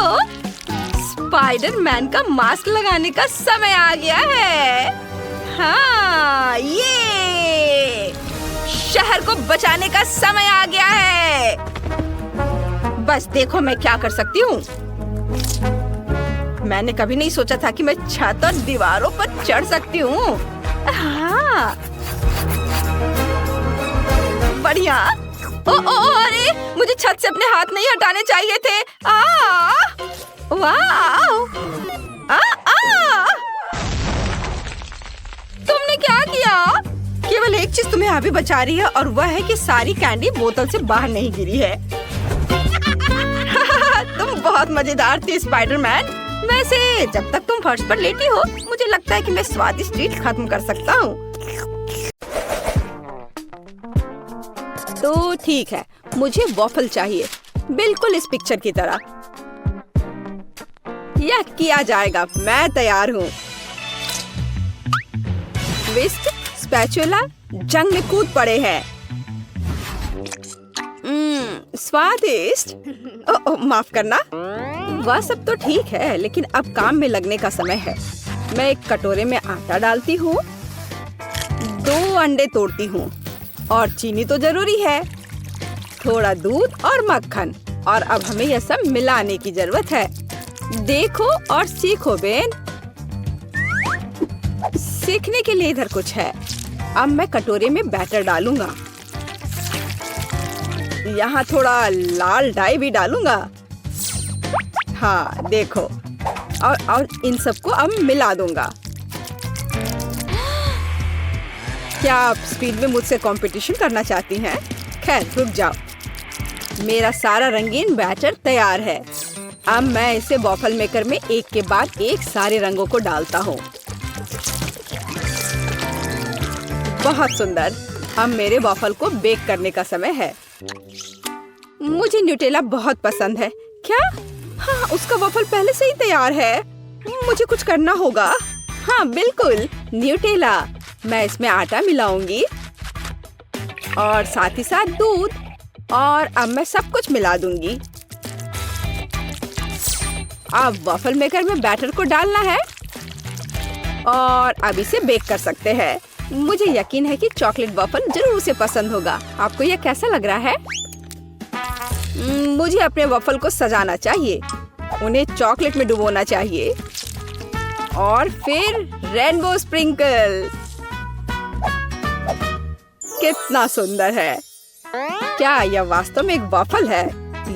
स्पाइडरमैन का मास्क लगाने का समय आ गया है। हाँ, ये शहर को बचाने का समय आ गया है। बस देखो मैं क्या कर सकती हूँ। मैंने कभी नहीं सोचा था कि मैं छत और दीवारों पर चढ़ सकती हूँ। हाँ, बढ़िया। अरे मुझे छत से अपने हाथ नहीं हटाने चाहिए थे। वाह! तुमने क्या किया? केवल एक चीज तुम्हें अभी बचा रही है और वह है कि सारी कैंडी बोतल से बाहर नहीं गिरी है। तुम बहुत मजेदार थी स्पाइडरमैन। वैसे जब तक तुम फर्श पर लेटी हो, मुझे लगता है कि मैं स्वादिष्ट ट्रीट खत्म कर सकता हूँ। तो ठीक है, मुझे वॉफल चाहिए, बिल्कुल इस पिक्चर की तरह। यह किया जाएगा, मैं तैयार हूँ। विस्क, स्पैचुला जंग में कूद पड़े हैं। स्वादिष्ट। माफ करना। वह सब तो ठीक है, लेकिन अब काम में लगने का समय है। मैं एक कटोरे में आटा डालती हूँ, 2 अंडे तोड़ती हूँ और चीनी तो जरूरी है, थोड़ा दूध और मक्खन। और अब हमें यह सब मिलाने की जरूरत है। देखो और सीखो बेन। सीखने के लिए इधर कुछ है। अब मैं कटोरे में बैटर डालूंगा। यहाँ थोड़ा लाल डाई भी डालूंगा। हाँ देखो, और इन सबको अब मिला दूंगा। क्या आप स्पीड में मुझसे कंपटीशन करना चाहती हैं? खैर रुक जाओ, मेरा सारा रंगीन बैटर तैयार है। अब मैं इसे वॉफल मेकर में एक के बाद एक सारे रंगों को डालता हूँ। बहुत सुंदर। अब मेरे वॉफल को बेक करने का समय है। मुझे न्यूटेला बहुत पसंद है। क्या? हाँ, उसका वॉफल पहले से ही तैयार है। मुझे कुछ करना होगा। हाँ बिल्कुल, न्यूटेला। मैं इसमें आटा मिलाऊंगी और साथ ही साथ दूध, और अब मैं सब कुछ मिला दूंगी। अब वॉफल मेकर में बैटर को डालना है और अब इसे बेक कर सकते हैं। मुझे यकीन है कि चॉकलेट वॉफल जरूर उसे पसंद होगा। आपको यह कैसा लग रहा है? मुझे अपने वॉफल को सजाना चाहिए, उन्हें चॉकलेट में डुबोना चाहिए और फिर रेनबो स्प्रिंकल। कितना सुंदर है। क्या यह वास्तव में एक वॉफल है?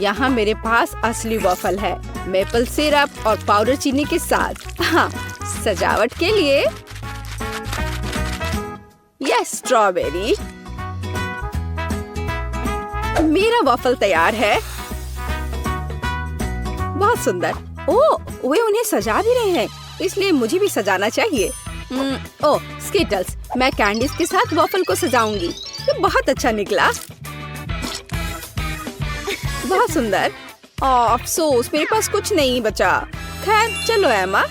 यहाँ मेरे पास असली वॉफल है, मेपल सिरप और पाउडर चीनी के साथ। हाँ, सजावट के लिए यह स्ट्रॉबेरी। मेरा वॉफल तैयार है। बहुत सुंदर। ओह, वे उन्हें सजा भी रहे हैं, इसलिए मुझे भी सजाना चाहिए। ओह, स्किटल्स। मैं कैंडीज के साथ वॉफल को सजाऊंगी। ये बहुत अच्छा निकला। बहुत सुंदर। अफसोस मेरे पास कुछ नहीं बचा। खैर चलो एमा।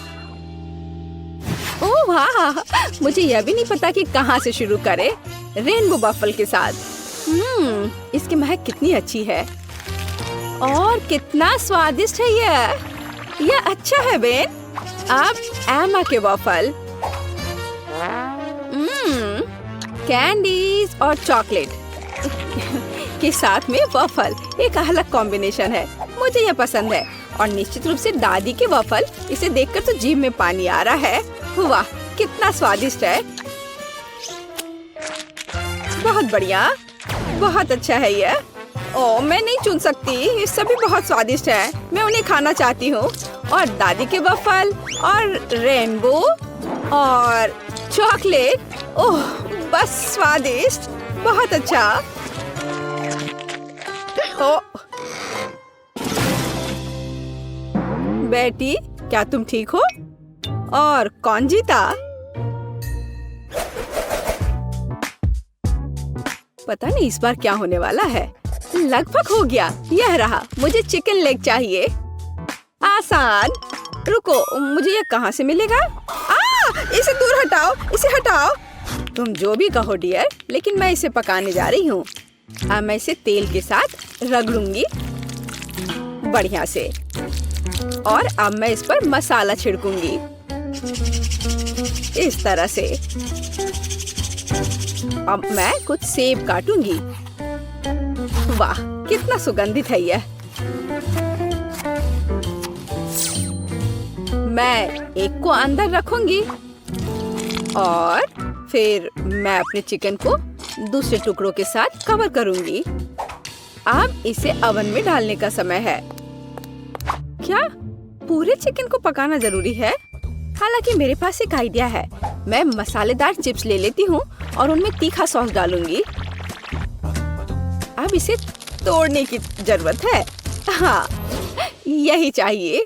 ओह वाह, मुझे यह भी नहीं पता कि कहाँ से शुरू करें। रेनबो वॉफल के साथ। इसकी महक कितनी अच्छी है और कितना स्वादिष्ट है यह अच्छा है बेन। अब एमा के वॉफल, कैंडीज और चॉकलेट के साथ में वॉफल एक अलग कॉम्बिनेशन है। मुझे यह पसंद है और निश्चित रूप से दादी के वॉफल। इसे देखकर तो जीभ में पानी आ रहा है। वाह, कितना स्वादिष्ट है। बहुत बढ़िया, बहुत अच्छा है यह। ओ, मैं नहीं चुन सकती, ये सभी बहुत स्वादिष्ट है। मैं उन्हें खाना चाहती हूँ। और दादी के वफल और रेनबो और चॉकलेट। ओह, बस स्वादिष्ट, बहुत अच्छा। ओ, बेटी, क्या तुम ठीक हो? और कौन जीता? पता नहीं इस बार क्या होने वाला है। लगभग हो गया, यह रहा। मुझे चिकन लेग चाहिए। आसान। रुको, मुझे यह कहाँ से मिलेगा? इसे दूर हटाओ, इसे हटाओ। तुम जो भी कहो डियर, लेकिन मैं इसे पकाने जा रही हूँ। अब मैं इसे तेल के साथ रगड़ूंगी बढ़िया से। और अब मैं इस पर मसाला छिड़कूंगी इस तरह से। अब मैं कुछ सेब काटूंगी। वाह, कितना सुगंधित है यह। मैं एक को अंदर रखूंगी और फिर मैं अपने चिकन को दूसरे टुकड़ों के साथ कवर करूंगी। अब इसे ओवन में डालने का समय है। क्या पूरे चिकन को पकाना जरूरी है? हालांकि मेरे पास एक आइडिया है। मैं मसालेदार चिप्स ले लेती हूँ और उनमें तीखा सॉस डालूंगी। अब इसे तोड़ने की जरूरत है। हाँ, यही चाहिए।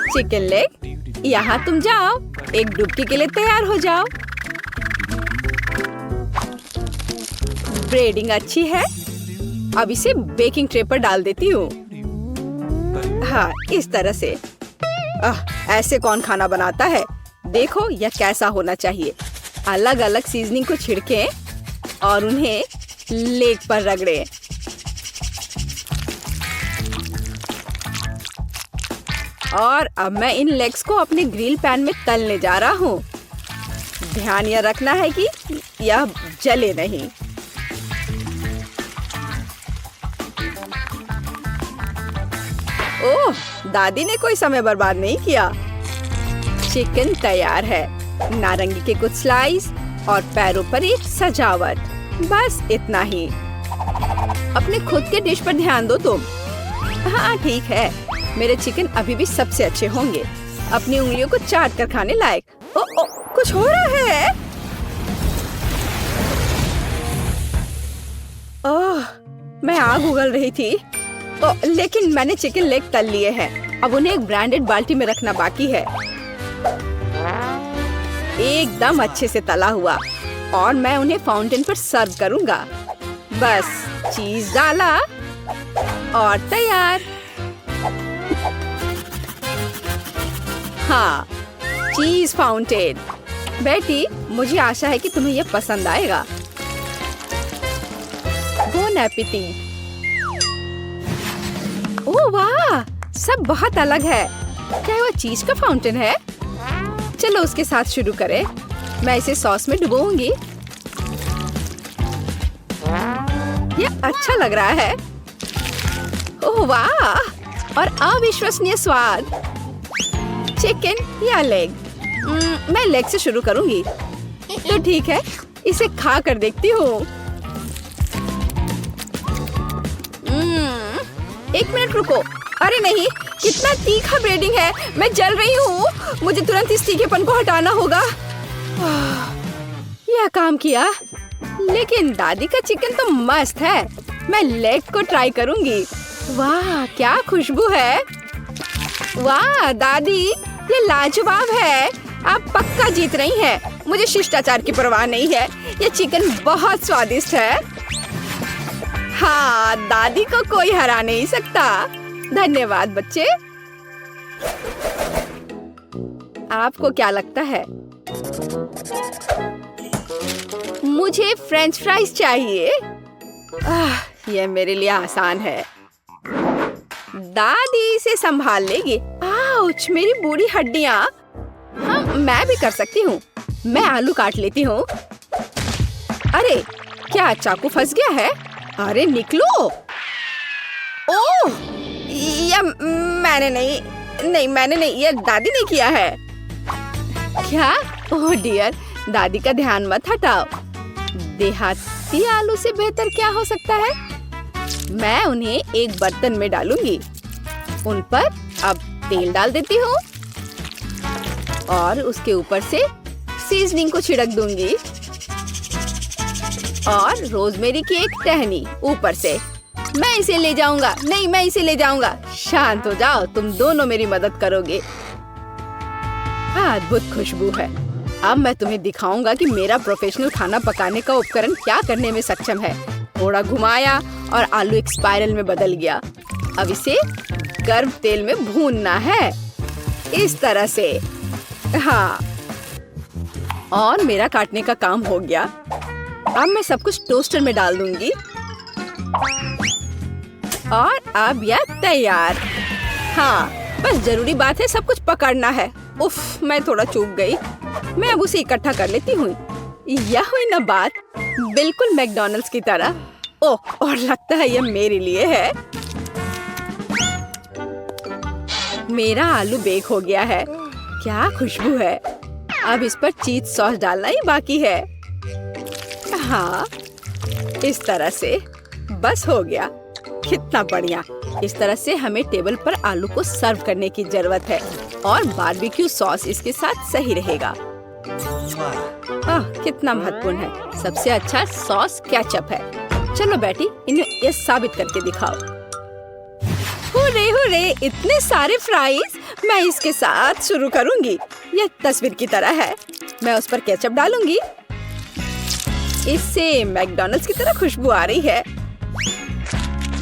चिकन लेग, यहाँ तुम जाओ। एक डुबकी के लिए तैयार हो जाओ। ब्रेडिंग अच्छी है। अब इसे बेकिंग ट्रे पर डाल देती हूँ। हाँ, इस तरह से। ऐसे कौन खाना बनाता है? देखो यह कैसा होना चाहिए। अलग अलग सीजनिंग को छिड़कें और उन्हें लेग पर रगड़ें। और अब मैं इन लेग्स को अपने ग्रिल पैन में तलने जा रहा हूँ। ध्यान यह रखना है कि यह जले नहीं। ओह, दादी ने कोई समय बर्बाद नहीं किया। चिकन तैयार है। नारंगी के कुछ स्लाइस और पैरों पर एक सजावट। बस इतना ही। अपने खुद के डिश पर ध्यान दो तुम। हाँ ठीक है, मेरे चिकन अभी भी सबसे अच्छे होंगे। अपनी उंगलियों को चाट कर खाने लायक। ओ, कुछ हो रहा है। ओह, मैं आग उगल रही थी। लेकिन मैंने चिकन लेग तल लिए हैं। अब उन्हें एक ब्रांडेड बाल्टी में रखना बाकी है। एकदम अच्छे से तला हुआ। और मैं उन्हें फाउंटेन पर सर्व करूंगा। बस चीज डाला और तैयार। हाँ, चीज फाउंटेन। बेटी, मुझे आशा है कि तुम्हें यह पसंद आएगा। Bone appétit. ओह वाह, सब बहुत अलग है। क्या वो चीज का फाउंटेन है? चलो उसके साथ शुरू करें। मैं इसे सॉस में डुबोऊंगी। यह अच्छा लग रहा है। ओह वाह, और अविश्वसनीय स्वाद। चिकन या लेग? मैं लेग से शुरू करूंगी। तो ठीक है, इसे खा कर देखती हूँ। एक मिनट रुको। अरे नहीं, कितना तीखा ब्रेडिंग है। मैं जल रही हूँ। मुझे तुरंत इस तीखेपन को हटाना होगा। यह काम किया। लेकिन दादी का चिकन तो मस्त है। मैं लेग को ट्राई करूंगी। वाह, क्या खुशबू है। वाह दादी, ये लाजवाब है। आप पक्का जीत रही हैं। मुझे शिष्टाचार की परवाह नहीं है। ये चिकन बहुत स्वादिष्ट है। हाँ, दादी को कोई हरा नहीं सकता। धन्यवाद बच्चे। आपको क्या लगता है? मुझे फ्रेंच फ्राइज चाहिए। यह मेरे लिए आसान है। दादी इसे संभाल लेगी। आउच, मेरी बूढ़ी हड्डियाँ। हाँ, मैं भी कर सकती हूँ। मैं आलू काट लेती हूँ। अरे, क्या चाकू फंस गया है? अरे निकलो। ओह, यह मैंने नहीं, यह दादी ने किया है। क्या? ओह डियर, दादी का ध्यान मत हटाओ। देहाती देसी आलू से बेहतर क्या हो सकता है? मैं उन्हें एक बर्तन में डालूंगी। उन पर अब तेल डाल देती हूँ और उसके ऊपर से सीजनिंग को छिड़क दूंगी और रोजमेरी की एक टहनी ऊपर से। मैं इसे ले जाऊंगा। नहीं, मैं इसे ले जाऊंगा। शांत हो जाओ, तुम दोनों मेरी मदद करोगे। अद्भुत खुशबू है। अब मैं तुम्हें दिखाऊंगा कि मेरा प्रोफेशनल खाना पकाने का उपकरण क्या करने में सक्षम है। थोड़ा घुमाया और आलू एक स्पाइरल में बदल गया। अब इसे गर्म तेल में भूनना है, इस तरह से। हाँ, और मेरा काटने का काम हो गया। अब मैं सब कुछ टोस्टर में डाल दूंगी और अब यह तैयार। हाँ, बस जरूरी बात है सब कुछ पकड़ना है। उफ, मैं थोड़ा चूक गई। मैं अब उसे इकट्ठा कर लेती हूँ। यह हुई ना बात, बिल्कुल मैकडॉनल्ड्स की तरह। ओह, और लगता है यह मेरे लिए है। मेरा आलू बेक हो गया है। क्या खुशबू है। अब इस पर चीज सॉस डालना ही बाकी है। हाँ, इस तरह से बस हो गया। कितना बढ़िया। इस तरह से हमें टेबल पर आलू को सर्व करने की जरूरत है और बारबेक्यू सॉस इसके साथ सही रहेगा। कितना महत्वपूर्ण है। सबसे अच्छा सॉस केचप है। चलो बेटी, इन्हें ये साबित करके दिखाओ। हुर्रे हुर्रे, इतने सारे फ्राइज। मैं इसके साथ शुरू करूंगी। यह तस्वीर की तरह है। मैं उस पर केचप डालूंगी। इससे मैकडॉनल्ड्स की तरह खुशबू आ रही है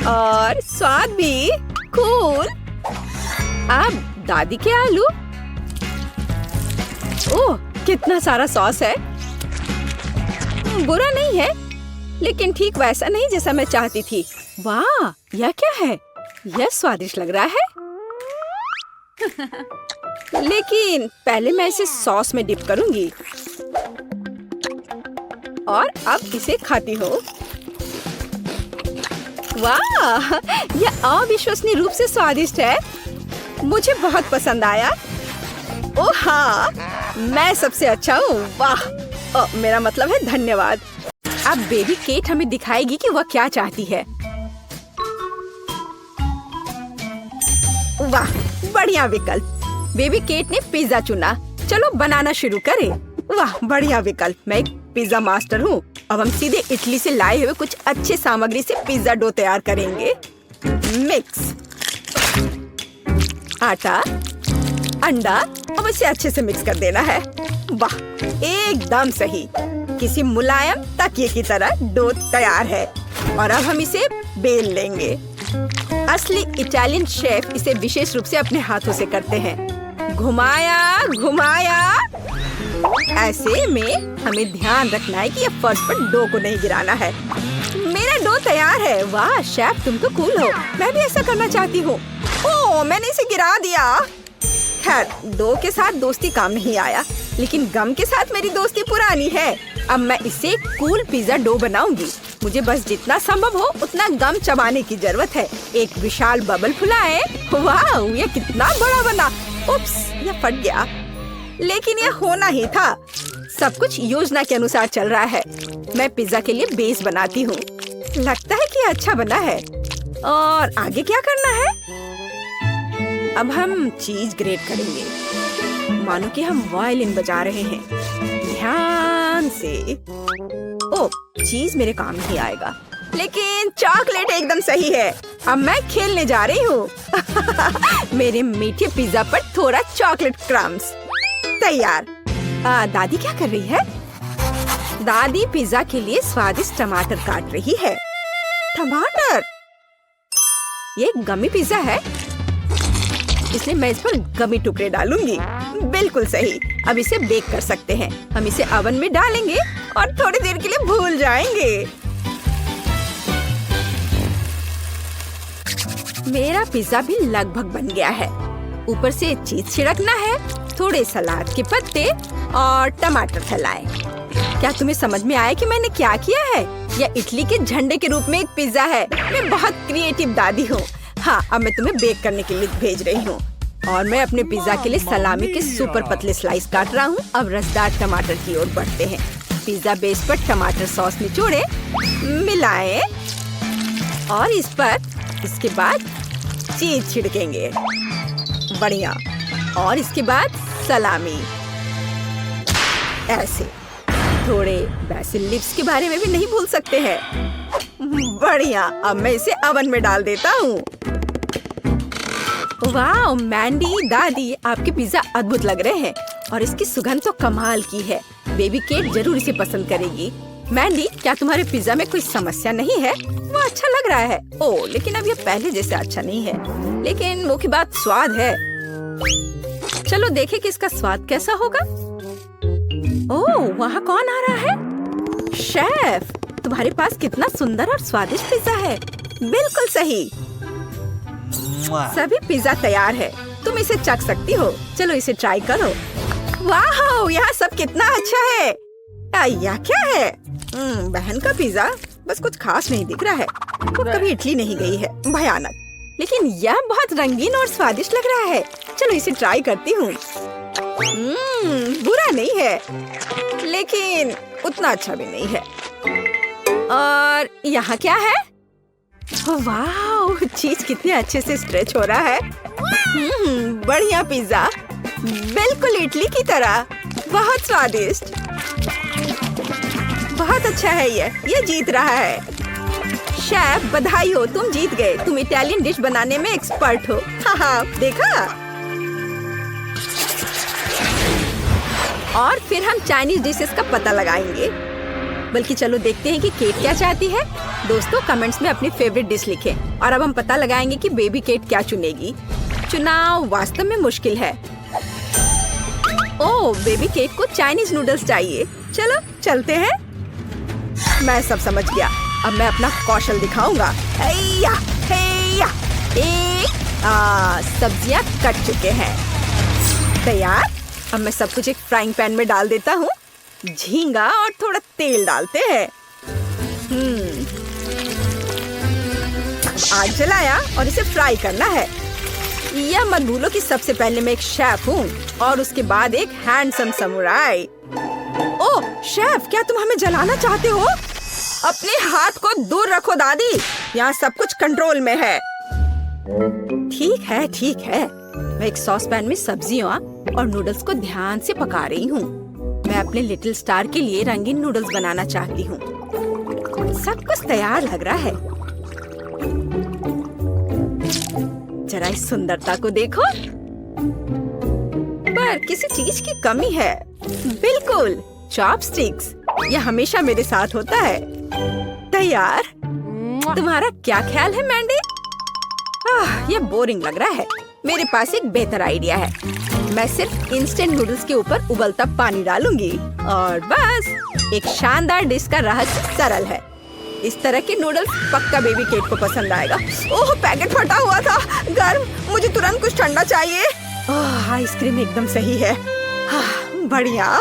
और स्वाद भी कूल। अब दादी के आलू। ओह, कितना सारा सॉस है। बुरा नहीं है, लेकिन ठीक वैसा नहीं जैसा मैं चाहती थी। वाह, यह क्या है? यह स्वादिष्ट लग रहा है। लेकिन पहले मैं इसे सॉस में डिप करूंगी और अब इसे खाती हूँ। वाह, यह अविश्वसनीय रूप से स्वादिष्ट है। मुझे बहुत पसंद आया। ओह हाँ, मैं सबसे अच्छा हूँ। वाह, मेरा मतलब है धन्यवाद। अब बेबी केट हमें दिखाएगी कि वह क्या चाहती है। वाह, बढ़िया विकल्प। बेबी केट ने पिज्जा चुना। चलो बनाना शुरू करें। वाह, बढ़िया विकल्प। मैं एक पिज्जा मास्टर हूँ। अब हम सीधे इटली से लाए हुए कुछ अच्छे सामग्री से पिज्जा डो तैयार करेंगे। मिक्स आटा, अंडा, अब इसे अच्छे से मिक्स कर देना है। वाह, एकदम सही। किसी मुलायम तकिए की तरह डो तैयार है और अब हम इसे बेल लेंगे। असली इटालियन शेफ इसे विशेष रूप से अपने हाथों से करते हैं। घुमाया घुमाया। ऐसे में हमें ध्यान रखना है कि ये फर्श पर डो को नहीं गिराना है। मेरा डो तैयार है। वाह शेफ, तुम तो कूल हो। मैं भी ऐसा करना चाहती हूँ। ओह, मैंने इसे गिरा दिया। खैर, डो के साथ दोस्ती काम नहीं आया, लेकिन गम के साथ मेरी दोस्ती पुरानी है। अब मैं इसे कूल पिज्जा डो बनाऊंगी। मुझे बस जितना संभव हो उतना गम चबाने की जरूरत है। एक विशाल बबल फुलाएं। वाह, ये कितना बड़ा बना। उप्स, ये फट गया। लेकिन ये होना ही था। सब कुछ योजना के अनुसार चल रहा है। मैं पिज्जा के लिए बेस बनाती हूँ। लगता है कि अच्छा बना है। और आगे क्या करना है? अब हम चीज ग्रेट करेंगे, मानो कि हम वायलिन बजा रहे हैं। ध्यान से। ओह, चीज मेरे काम नहीं आएगा, लेकिन चॉकलेट एकदम सही है। अब मैं खेलने जा रही हूँ। मेरे मीठे पिज्जा पर थोड़ा चॉकलेट क्रम्स। तैयार। दादी क्या कर रही है? दादी पिज्जा के लिए स्वादिष्ट टमाटर काट रही है। टमाटर? ये गमी पिज्जा है, इसलिए मैं इस पर गमी टुकड़े डालूंगी। बिल्कुल सही। अब इसे बेक कर सकते हैं। हम इसे ओवन में डालेंगे और थोड़ी देर के लिए भूल जाएंगे। मेरा पिज्जा भी लगभग बन गया है। ऊपर से चीज छिड़कना है, थोड़े सलाद के पत्ते और टमाटर फैलाएं। क्या तुम्हें समझ में आया कि मैंने क्या किया है? यह इटली के झंडे के रूप में एक पिज्जा है। मैं बहुत क्रिएटिव दादी हूँ। हाँ, अब मैं तुम्हें बेक करने के लिए भेज रही हूँ और मैं अपने पिज्जा के लिए सलामी के सुपर पतले स्लाइस काट रहा हूँ। अब रसदार टमाटर की ओर बढ़ते हैं। पिज्जा बेस पर टमाटर सॉस निचोड़े, मिलाएं और इस पर इसके बाद चीज छिड़केंगे। बढ़िया। और इसके बाद सलामी। ऐसे थोड़े बेसिल लीव्स के बारे में भी नहीं भूल सकते हैं। बढ़िया। अब मैं इसे ओवन में डाल देता हूँ। वाह मैंडी, दादी, आपके पिज्जा अद्भुत लग रहे हैं और इसकी सुगंध तो कमाल की है। बेबी केट जरूर इसे पसंद करेगी। मैंडी, क्या तुम्हारे पिज्जा में कोई समस्या नहीं है? वो अच्छा लग रहा है। ओह, लेकिन अब ये पहले जैसे अच्छा नहीं है। लेकिन मुख्य बात स्वाद है। चलो देखें कि इसका स्वाद कैसा होगा। ओह, वहाँ कौन आ रहा है? शेफ, तुम्हारे पास कितना सुंदर और स्वादिष्ट पिज्जा है। बिल्कुल सही। सभी पिज्जा तैयार है, तुम इसे चख सकती हो। चलो इसे ट्राई करो। वाह, यहाँ सब कितना अच्छा है। यह क्या है? बहन का पिज्जा बस कुछ खास नहीं दिख रहा है। वो कभी इटली नहीं गई है। भयानक। लेकिन यह बहुत रंगीन और स्वादिष्ट लग रहा है। चलो इसे ट्राई करती हूँ। बुरा नहीं है, लेकिन उतना अच्छा भी नहीं है। और यहाँ क्या है? वाह, चीज कितने अच्छे से स्ट्रेच हो रहा है। बढ़िया पिज्जा, बिल्कुल इडली की तरह। बहुत स्वादिष्ट। बहुत अच्छा है ये जीत रहा है। शेफ, बधाई हो, तुम जीत गए। तुम इटालियन डिश बनाने में एक्सपर्ट हो। हाँ, देखा। और फिर हम चाइनीज डिशेस का पता लगाएंगे। बल्कि चलो देखते हैं कि केट क्या चाहती है। दोस्तों, कमेंट्स में अपनी फेवरेट डिश लिखें। और अब हम पता लगाएंगे कि बेबी केट क्या चुनेगी। चुनाव वास्तव में मुश्किल है। ओह, बेबी केट को चाइनीज नूडल्स चाहिए। चलो चलते हैं। मैं सब समझ गया। अब मैं अपना कौशल दिखाऊंगा। हैया, हैया। सब्जियां कट चुके हैं। तैयार। अब मैं सब कुछ एक फ्राइंग पैन में डाल देता हूँ। झींगा और थोड़ा तेल डालते हैं। आग जलाया और इसे फ्राई करना है। यह मत भूलो कि सबसे पहले मैं एक शेफ हूँ और उसके बाद एक हैंडसम समुराई। ओह शेफ, क्या तुम हमें जलाना चाहते हो? अपने हाथ को दूर रखो दादी, यहाँ सब कुछ कंट्रोल में है। ठीक है, ठीक है। मैं एक सॉस पैन में सब्जियों और नूडल्स को ध्यान से पका रही हूँ। मैं अपने लिटिल स्टार के लिए रंगीन नूडल्स बनाना चाहती हूँ। सब कुछ तैयार लग रहा है। जरा इस सुंदरता को देखो। पर किसी चीज की कमी है। बिल्कुल, चॉपस्टिक्स। यह हमेशा मेरे साथ होता है। तैयार। तुम्हारा क्या ख्याल है मैंडी? यह बोरिंग लग रहा है। मेरे पास एक बेहतर आइडिया है। मैं सिर्फ इंस्टेंट नूडल्स के ऊपर उबलता पानी डालूंगी और बस। एक शानदार डिश का रहस्य सरल है। इस तरह के नूडल्स पक्का बेबी केट को पसंद आएगा। ओह, पैकेट फटा हुआ था। गर्म। मुझे तुरंत कुछ ठंडा चाहिए। आइसक्रीम एकदम सही है। बढ़िया।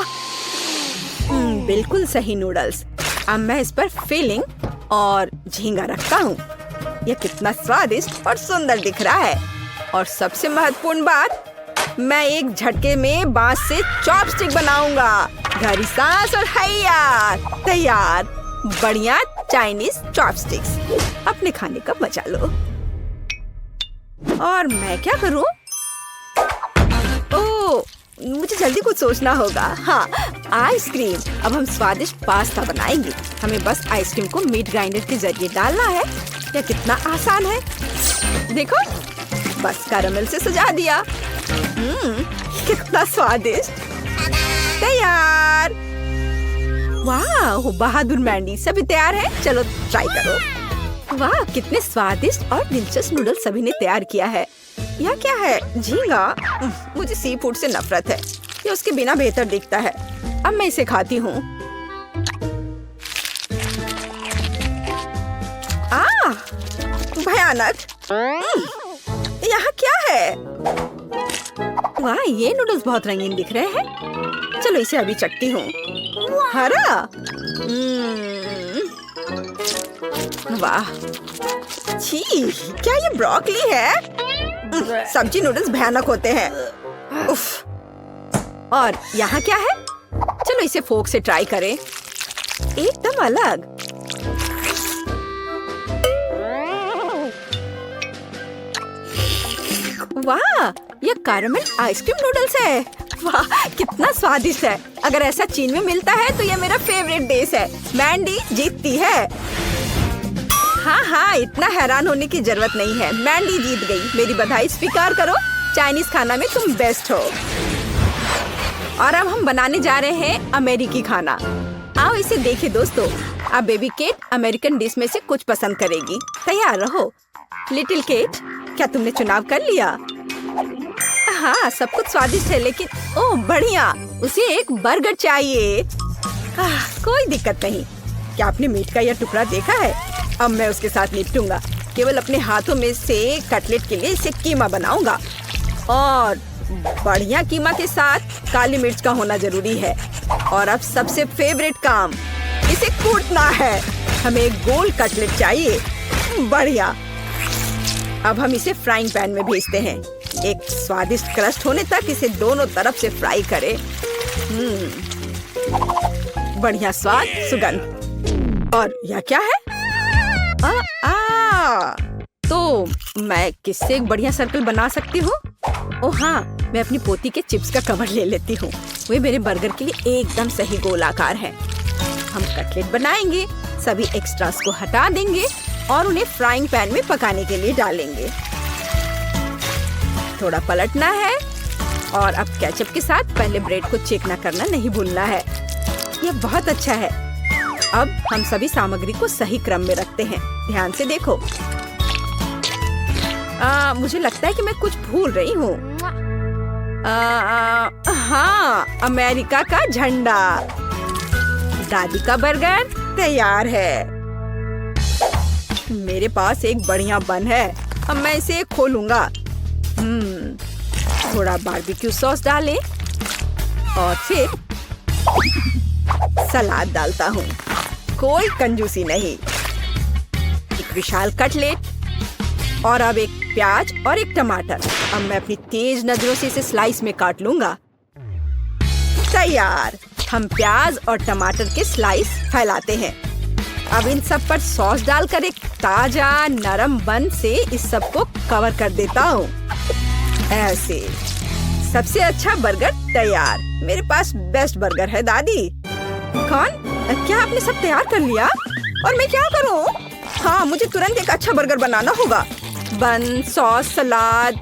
बिल्कुल सही नूडल्स। अब मैं इस पर फिलिंग और झींगा रखता हूँ। यह कितना स्वादिष्ट और सुंदर दिख रहा है। और सबसे महत्वपूर्ण बात, मैं एक झटके में बांस से चॉपस्टिक बनाऊंगा। गहरी सांस और हैया, तैयार। बढ़िया चाइनीज चॉपस्टिक्स। अपने खाने का मजा लो। और मैं क्या करूं? ओह, मुझे जल्दी कुछ सोचना होगा। हाँ, आइसक्रीम। अब हम स्वादिष्ट पास्ता बनाएंगे। हमें बस आइसक्रीम को मीट ग्राइंडर के जरिए डालना है। यह कितना आसान है। देखो, बस कैरमल से सजा दिया। कितना स्वादिष्ट। तैयार। वाह, बहादुर मैंडी। सभी तैयार है? चलो ट्राई करो। वाह, कितने स्वादिष्ट और दिलचस्प नूडल्स सभी ने तैयार किया है। यह क्या है? झींगा। मुझे सी फूड से नफरत है। ये उसके बिना बेहतर दिखता है। अब मैं इसे खाती हूँ। भयानक। यहाँ क्या है? वाह, ये नूडल्स बहुत रंगीन दिख रहे हैं। चलो इसे अभी चखती हूँ। हरा। वाह, छी, क्या ये ब्रोकली है? सब्जी नूडल्स भयानक होते हैं। उफ। और यहाँ क्या है? चलो इसे फोक से ट्राई करें। एकदम अलग। वाह, ये कैरेमल आइसक्रीम नूडल्स है। वाह, कितना स्वादिष्ट है। अगर ऐसा चीन में मिलता है तो ये मेरा फेवरेट डिश है। मैंडी जीतती है। हाँ, इतना हैरान होने की जरूरत नहीं है। मैंडी जीत गई। मेरी बधाई स्वीकार करो। चाइनीज खाना में तुम बेस्ट हो। और अब हम बनाने जा रहे हैं अमेरिकी खाना। आओ इसे देखें दोस्तों। अब बेबी केट अमेरिकन डिश में से कुछ पसंद करेगी। तैयार रहो। लिटिल केट, क्या तुमने चुनाव कर लिया? हाँ, सब कुछ स्वादिष्ट है, लेकिन ओह बढ़िया, उसे एक बर्गर चाहिए। कोई दिक्कत नहीं। क्या आपने मीट का यह टुकड़ा देखा है? अब मैं उसके साथ निपटूंगा। केवल अपने हाथों में से कटलेट के लिए इसे कीमा बनाऊंगा। और बढ़िया कीमा के साथ काली मिर्च का होना जरूरी है। और अब सबसे फेवरेट काम, इसे कूटना है। हमें एक गोल कटलेट चाहिए। बढ़िया। अब हम इसे फ्राइंग पैन में भेजते हैं। एक स्वादिष्ट क्रस्ट होने तक इसे दोनों तरफ से फ्राई करें। बढ़िया स्वाद, सुगंध। और यह क्या है? तो मैं किससे एक बढ़िया सर्कल बना सकती हूँ? ओह हाँ, मैं अपनी पोती के चिप्स का कवर ले लेती हूँ। वे मेरे बर्गर के लिए एकदम सही गोल आकार है। हम कटलेट बनाएंगे, सभी एक्स्ट्रास को हटा देंगे और उन्हें फ्राइंग पैन में पकाने के लिए डालेंगे। थोड़ा पलटना है। और अब केचप के साथ पहले ब्रेड को चेकना करना नहीं भूलना है। यह बहुत अच्छा है। अब हम सभी सामग्री को सही क्रम में रखते हैं। ध्यान से देखो। मुझे लगता है कि मैं कुछ भूल रही हूँ। हाँ, अमेरिका का झंडा। दादी का बर्गर तैयार है। मेरे पास एक बढ़िया बन है। अब मैं इसे खोलूंगा। थोड़ा बारबेक्यू सॉस डालें और फिर सलाद डालता हूँ। कोई कंजूसी नहीं। एक विशाल कटलेट और अब एक प्याज और एक टमाटर। अब मैं अपनी तेज नजरों से इसे स्लाइस में काट लूंगा। तैयार। हम प्याज और टमाटर के स्लाइस फैलाते हैं। अब इन सब पर सॉस डालकर एक ताजा नरम बन से इस सब को कवर कर देता हूँ। ऐसे सबसे अच्छा बर्गर तैयार। मेरे पास बेस्ट बर्गर है दादी। कौन? क्या आपने सब तैयार कर लिया? और मैं क्या करूँ? हाँ, मुझे तुरंत एक अच्छा बर्गर बनाना होगा। बन, सॉस, सलाद,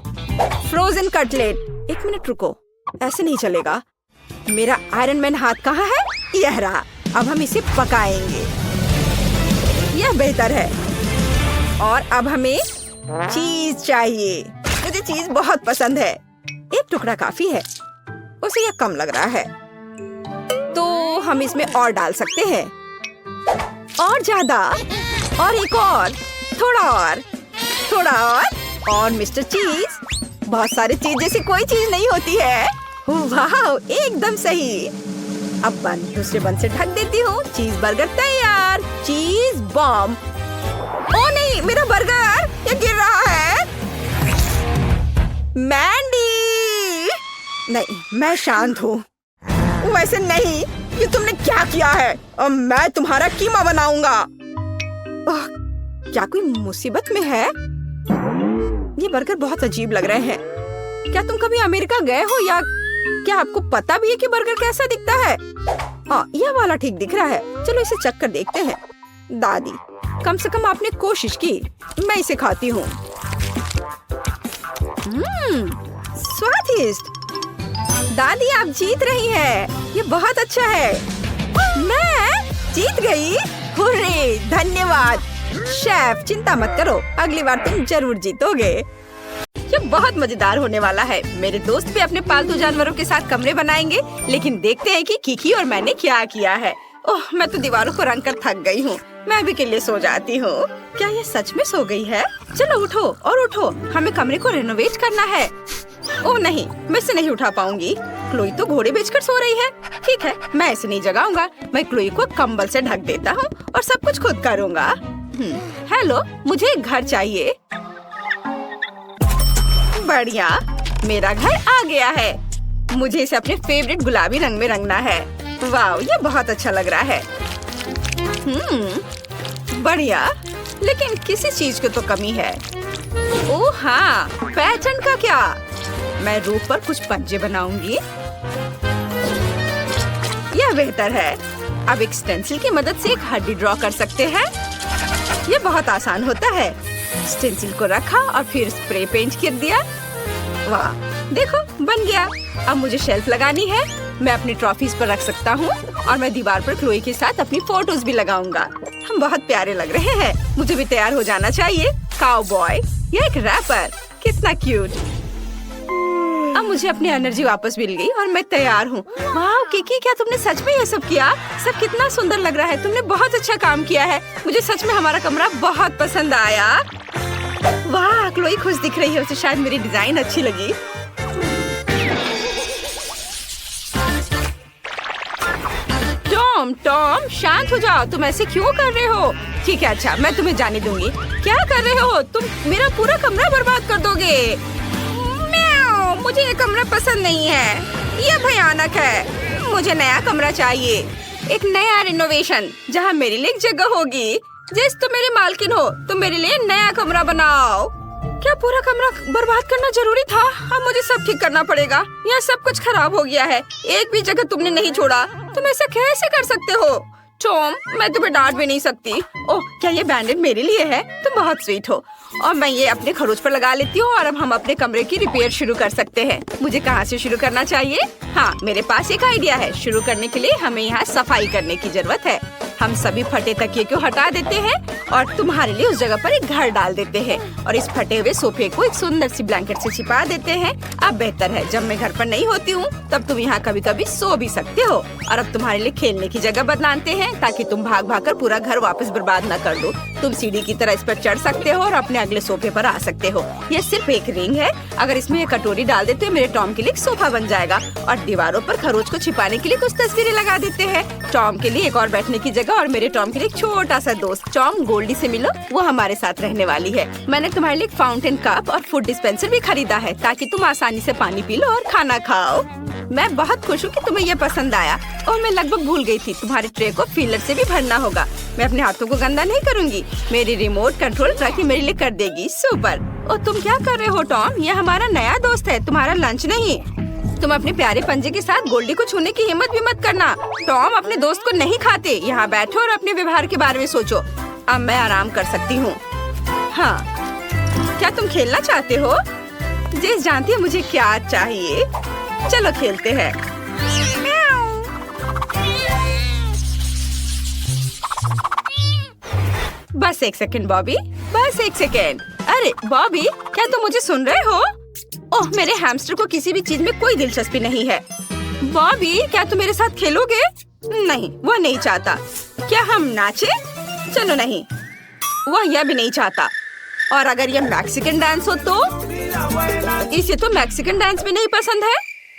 फ्रोजन कटलेट। एक मिनट रुको, ऐसे नहीं चलेगा। मेरा आयरन मैन हाथ कहाँ है? यह रहा। अब हम इसे पकाएंगे। यह बेहतर है। और अब हमें चीज चाहिए। मुझे चीज बहुत पसंद है। एक टुकड़ा काफी है। उसे यह कम लग रहा है, तो हम इसमें और डाल सकते हैं। और ज्यादा, और एक और, थोड़ा और, थोड़ा और मिस्टर चीज। बहुत सारे चीज जैसी कोई चीज नहीं होती है। वाह, एकदम सही। अब बन दूसरे बन से ढक देती हूँ। चीज बर्गर तैयार। चीज बॉम्ब। ओ नहीं, मेरा बर्गर ये गिर रहा है। मैंडी! नहीं, मैं शांत हूँ। वैसे नहीं, ये तुमने क्या किया है? अब मैं तुम्हारा कीमा बनाऊंगा। क्या कोई मुसीबत में है? ये बर्गर बहुत अजीब लग रहे हैं। क्या तुम कभी अमेरिका गए हो या क्या आपको पता भी है कि बर्गर कैसा दिखता है? यह वाला ठीक दिख रहा है। चलो इसे चख कर देखते हैं। दादी, कम से कम आपने कोशिश की। मैं इसे खाती हूँ। स्वादिष्ट। दादी, आप जीत रही हैं। ये बहुत अच्छा है। मैं जीत गई। हुर्रे, धन्यवाद शेफ। चिंता मत करो, अगली बार तुम जरूर जीतोगे। ये बहुत मजेदार होने वाला है। मेरे दोस्त भी अपने पालतू जानवरों के साथ कमरे बनाएंगे, लेकिन देखते हैं कि किकी और मैंने क्या किया है। ओह, मैं तो दीवारों को रंग कर थक गई हूँ। मैं भी के लिए सो जाती हूँ। क्या ये सच में सो गई है? चलो उठो और उठो, हमें कमरे को रेनोवेट करना है। ओह नहीं, मैं इसे नहीं उठा पाऊंगी। क्लोई तो घोड़े बेचकर सो रही है। ठीक है, मैं इसे नहीं जगाऊंगा। मैं क्लोई को कंबल से ढक देता हूँ और सब कुछ खुद करूँगा। हेलो, मुझे एक घर चाहिए। बढ़िया, मेरा घर आ गया है। मुझे इसे अपने फेवरेट गुलाबी रंग में रंगना है। वाह, ये बहुत अच्छा लग रहा है। बढ़िया, लेकिन किसी चीज की तो कमी है। ओह हाँ, पैटर्न का क्या? मैं रूफ पर कुछ पंजे बनाऊंगी। यह बेहतर है। अब एक स्टेंसिल की मदद से एक हड्डी ड्रॉ कर सकते हैं। यह बहुत आसान होता है। स्टेंसिल को रखा और फिर स्प्रे पेंट कर दिया। वाह, देखो बन गया। अब मुझे शेल्फ लगानी है। मैं अपनी ट्रॉफीज पर रख सकता हूँ और मैं दीवार पर क्लोई के साथ अपनी फोटोज भी लगाऊंगा। हम बहुत प्यारे लग रहे हैं। मुझे भी तैयार हो जाना चाहिए। काउबॉय, यह एक रैपर, कितना क्यूट। अब मुझे अपनी एनर्जी वापस मिल गई और मैं तैयार हूँ। वाह किकी, क्या तुमने सच में ये सब किया? सब कितना सुंदर लग रहा है। तुमने बहुत अच्छा काम किया है। मुझे सच में हमारा कमरा बहुत पसंद आया। वाह, क्लोई खुश दिख रही है। उसे शायद मेरी डिजाइन अच्छी लगी। टॉम, शांत हो जाओ। तुम ऐसे क्यों कर रहे हो? ठीक है, अच्छा, मैं तुम्हें जाने दूंगी। क्या कर रहे हो तुम? मेरा पूरा कमरा बर्बाद कर दोगे। म्याऊ, मुझे ये कमरा पसंद नहीं है। ये भयानक है। मुझे नया कमरा चाहिए। एक नया रिनोवेशन जहाँ मेरे लिए एक जगह होगी। जिस तुम मेरी मालकिन हो, तुम मेरे लिए नया कमरा बनाओ। क्या पूरा कमरा बर्बाद करना जरूरी था? अब मुझे सब ठीक करना पड़ेगा। यह सब कुछ खराब हो गया है। एक भी जगह तुमने नहीं छोड़ा। तुम ऐसा कैसे कर सकते हो? टॉम, मैं तुम्हें डांट भी नहीं सकती। ओह, क्या ये बैंडेड मेरे लिए है? तुम बहुत स्वीट हो। और मैं ये अपने खरोच पर लगा लेती हूँ और अब हम अपने कमरे की रिपेयर शुरू कर सकते हैं। मुझे कहाँ से शुरू करना चाहिए? हाँ, मेरे पास एक आइडिया है। शुरू करने के लिए हमें यहाँ सफाई करने की जरूरत है। हम सभी फटे तकिए को हटा देते हैं और तुम्हारे लिए उस जगह पर एक घर डाल देते हैं और इस फटे हुए सोफे को एक सुंदर सी ब्लैंकेट से छिपा देते हैं। अब बेहतर है, जब मैं घर पर नहीं होती हूँ तब तुम यहाँ कभी कभी सो भी सकते हो। और अब तुम्हारे लिए खेलने की जगह बदलाते हैं ताकि तुम भाग भाग कर पूरा घर वापस बर्बाद न कर दो। तुम सीढ़ी की तरह इस पर चढ़ सकते हो और अपने अगले सोफे पर आ सकते हो। यह सिर्फ एक रिंग है। अगर इसमें एक कटोरी डाल देते हो, मेरे टॉम के लिए एक सोफा बन जाएगा। और दीवारों पर खरोच को छिपाने के लिए कुछ तस्वीरें लगा देते हैं। टॉम के लिए एक और बैठने की जगह और मेरे टॉम के लिए एक छोटा सा दोस्त। टॉम, गोल्डी से मिलो, वो हमारे साथ रहने वाली है। मैंने तुम्हारे लिए एक फाउंटेन कप और फूड डिस्पेंसर भी खरीदा है ताकि तुम आसानी से पानी पी लो और खाना खाओ। मैं बहुत खुश हूँ कि तुम्हें यह पसंद आया और मैं लगभग भूल गई थी, तुम्हारे ट्रे को फीलर से भी भरना होगा। मैं अपने हाथों को गंदा नहीं करूँगी। मेरी रिमोट कंट्रोल ट्रक मेरे लिए कर देगी। सुपर। और तुम क्या कर रहे हो टॉम? यह हमारा नया दोस्त है, तुम्हारा लंच नहीं। तुम अपने प्यारे पंजे के साथ गोल्डी को छूने की हिम्मत भी मत करना। टॉम अपने दोस्त को नहीं खाते। यहाँ बैठो और अपने व्यवहार के बारे में सोचो। अब मैं आराम कर सकती हूँ। हाँ, क्या तुम खेलना चाहते हो? जेस जानती है मुझे क्या चाहिए। चलो खेलते हैं। बस एक सेकंड बॉबी, बस एक सेकंड। अरे बॉबी, क्या तुम मुझे सुन रहे हो? ओह, मेरे हैमस्टर को किसी भी चीज में कोई दिलचस्पी नहीं है। बॉबी, क्या तुम मेरे साथ खेलोगे? नहीं, वह नहीं चाहता। क्या हम नाचे? चलो नहीं, वह यह भी नहीं चाहता। और अगर यह मैक्सिकन डांस हो तो? इसे तो मैक्सिकन डांस भी नहीं पसंद है।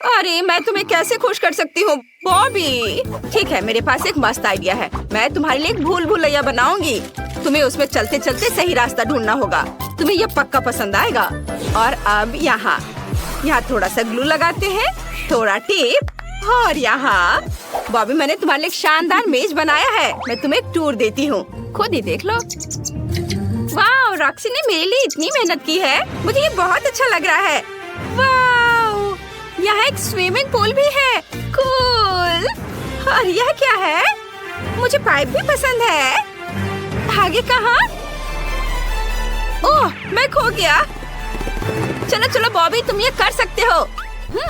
अरे मैं तुम्हें कैसे खुश कर सकती हूँ बॉबी? ठीक है, मेरे पास एक मस्त आइडिया है। मैं तुम्हारे लिए एक भूल भुलैया बनाऊंगी। तुम्हें उसमें चलते चलते सही रास्ता ढूंढना होगा। तुम्हें यह पक्का पसंद आएगा। और अब यहाँ थोड़ा सा ग्लू लगाते हैं, थोड़ा टेप और यहाँ। बॉबी, मैंने तुम्हारे लिए एक शानदार मेज बनाया है। मैं तुम्हें एक टूर देती हूँ, खुद ही देख लो। वाह, रॉक्सी ने मेरे लिए इतनी मेहनत की है। मुझे ये बहुत अच्छा लग रहा है। वाह, यहाँ एक स्विमिंग पूल भी है। कूल। और यह क्या है? मुझे पाइप भी पसंद है। आगे कहाँ? ओह, मैं खो गया। चलो चलो बॉबी, तुम ये कर सकते हो।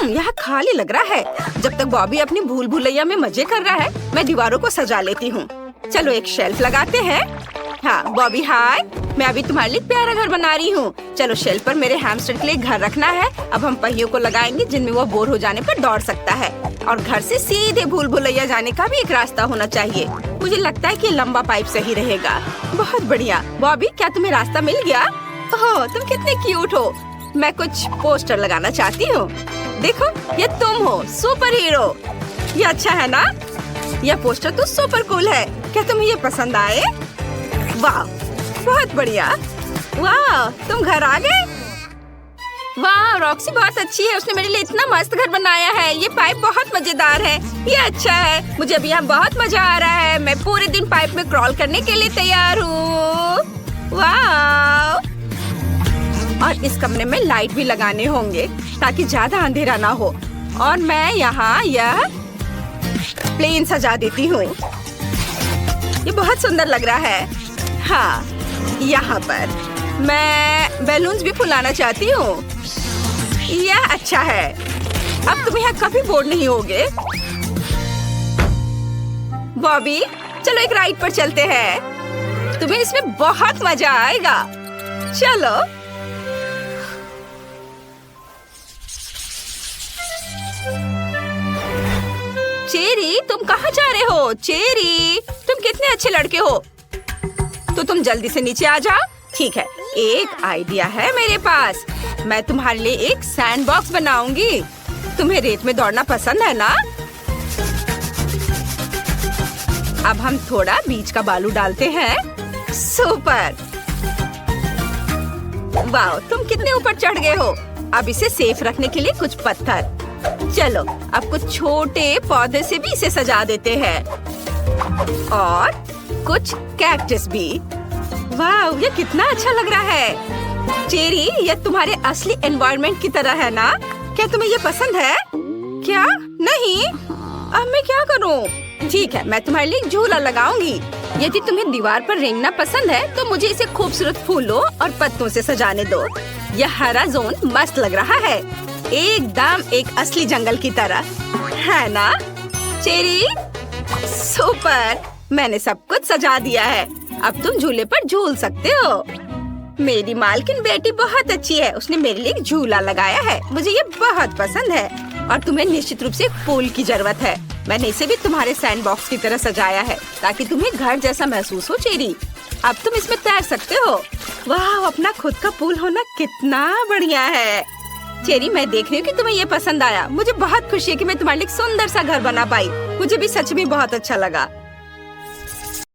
यहाँ खाली लग रहा है। जब तक बॉबी अपनी भूल भुलैया में मजे कर रहा है, मैं दीवारों को सजा लेती हूँ। चलो एक शेल्फ लगाते हैं। हाँ बॉबी, हाय। मैं अभी तुम्हारे लिए प्यारा घर बना रही हूँ। चलो शेल्फ पर मेरे हैमस्टर के लिए घर रखना है। अब हम पहियों को लगाएंगे जिनमें वो बोर हो जाने पर दौड़ सकता है। और घर से सीधे भूल भुलैया जाने का भी एक रास्ता होना चाहिए। मुझे लगता है कि लंबा पाइप सही रहेगा। बहुत बढ़िया। बॉबी, क्या तुम्हें रास्ता मिल गया? ओह, तुम कितने क्यूट हो। मैं कुछ पोस्टर लगाना चाहती हूँ। देखो, ये तुम हो, सुपर हीरो। ये अच्छा है ना? यह पोस्टर तो सुपर कूल है। क्या तुम्हें ये पसंद आए? वाह, बहुत बढ़िया। वाह, तुम घर आ गए? वाह, रॉक्सी बहुत अच्छी है। उसने मेरे लिए इतना मस्त घर बनाया है। ये पाइप बहुत मजेदार है। ये अच्छा है। मुझे अभी यहाँ बहुत मजा आ रहा है। मैं पूरे दिन पाइप में क्रॉल करने के लिए तैयार हूँ। वाह! और इस कमरे में लाइट भी लगाने होंगे ताकि ज्यादा अंधेरा ना हो। और मैं यहाँ यह प्लेन सजा देती हूँ। ये बहुत सुंदर लग रहा है। हाँ, यहाँ पर मैं बैलून्स भी फुलाना चाहती हूँ। यह अच्छा है। अब तुम यहाँ कभी बोर नहीं होगे। बॉबी, चलो एक राइड पर चलते हैं। तुम्हें इसमें बहुत मजा आएगा। चलो। चेरी, तुम कहाँ जा रहे हो? चेरी, तुम कितने अच्छे लड़के हो। तो तुम जल्दी से नीचे आ जाओ। ठीक है, एक आइडिया है मेरे पास। मैं तुम्हारे लिए एक सैंड बॉक्स बनाऊंगी। तुम्हें रेत में दौड़ना पसंद है ना? अब हम थोड़ा बीच का बालू डालते हैं। सुपर! वाह, तुम कितने ऊपर चढ़ गए हो। अब इसे सेफ रखने के लिए कुछ पत्थर। चलो, अब कुछ छोटे पौधे से भी इसे सजा देते हैं। और कुछ कैक्टस भी। वाह, ये कितना अच्छा लग रहा है। चेरी, ये तुम्हारे असली एनवायरनमेंट की तरह है ना? क्या तुम्हें ये पसंद है? क्या? नहीं? अब मैं क्या करूं? ठीक है, मैं तुम्हारे लिए झूला लगाऊंगी। यदि तुम्हें दीवार पर रेंगना पसंद है तो मुझे इसे खूबसूरत फूलों और पत्तों से सजाने दो। यह हरा जोन मस्त लग रहा है, एकदम एक असली जंगल की तरह, है ना? Cherry, super! मैंने सब कुछ सजा दिया है। अब तुम झूले पर झूल सकते हो। मेरी मालकिन बेटी बहुत अच्छी है। उसने मेरे लिए एक झूला लगाया है। मुझे ये बहुत पसंद है। और तुम्हें निश्चित रूप से एक पूल की जरूरत है। मैंने इसे भी तुम्हारे सैंड बॉक्स की तरह सजाया है ताकि तुम्हें घर जैसा महसूस हो। चेरी, अब तुम इसमें तैर सकते हो। वाह, अपना खुद का पूल होना कितना बढ़िया है। चेरी, मैं देख रही हूँ कि तुम्हें ये पसंद आया। मुझे बहुत खुशी है कि मैं तुम्हारे लिए एक सुंदर सा घर बना पाई। मुझे भी सच में बहुत अच्छा लगा।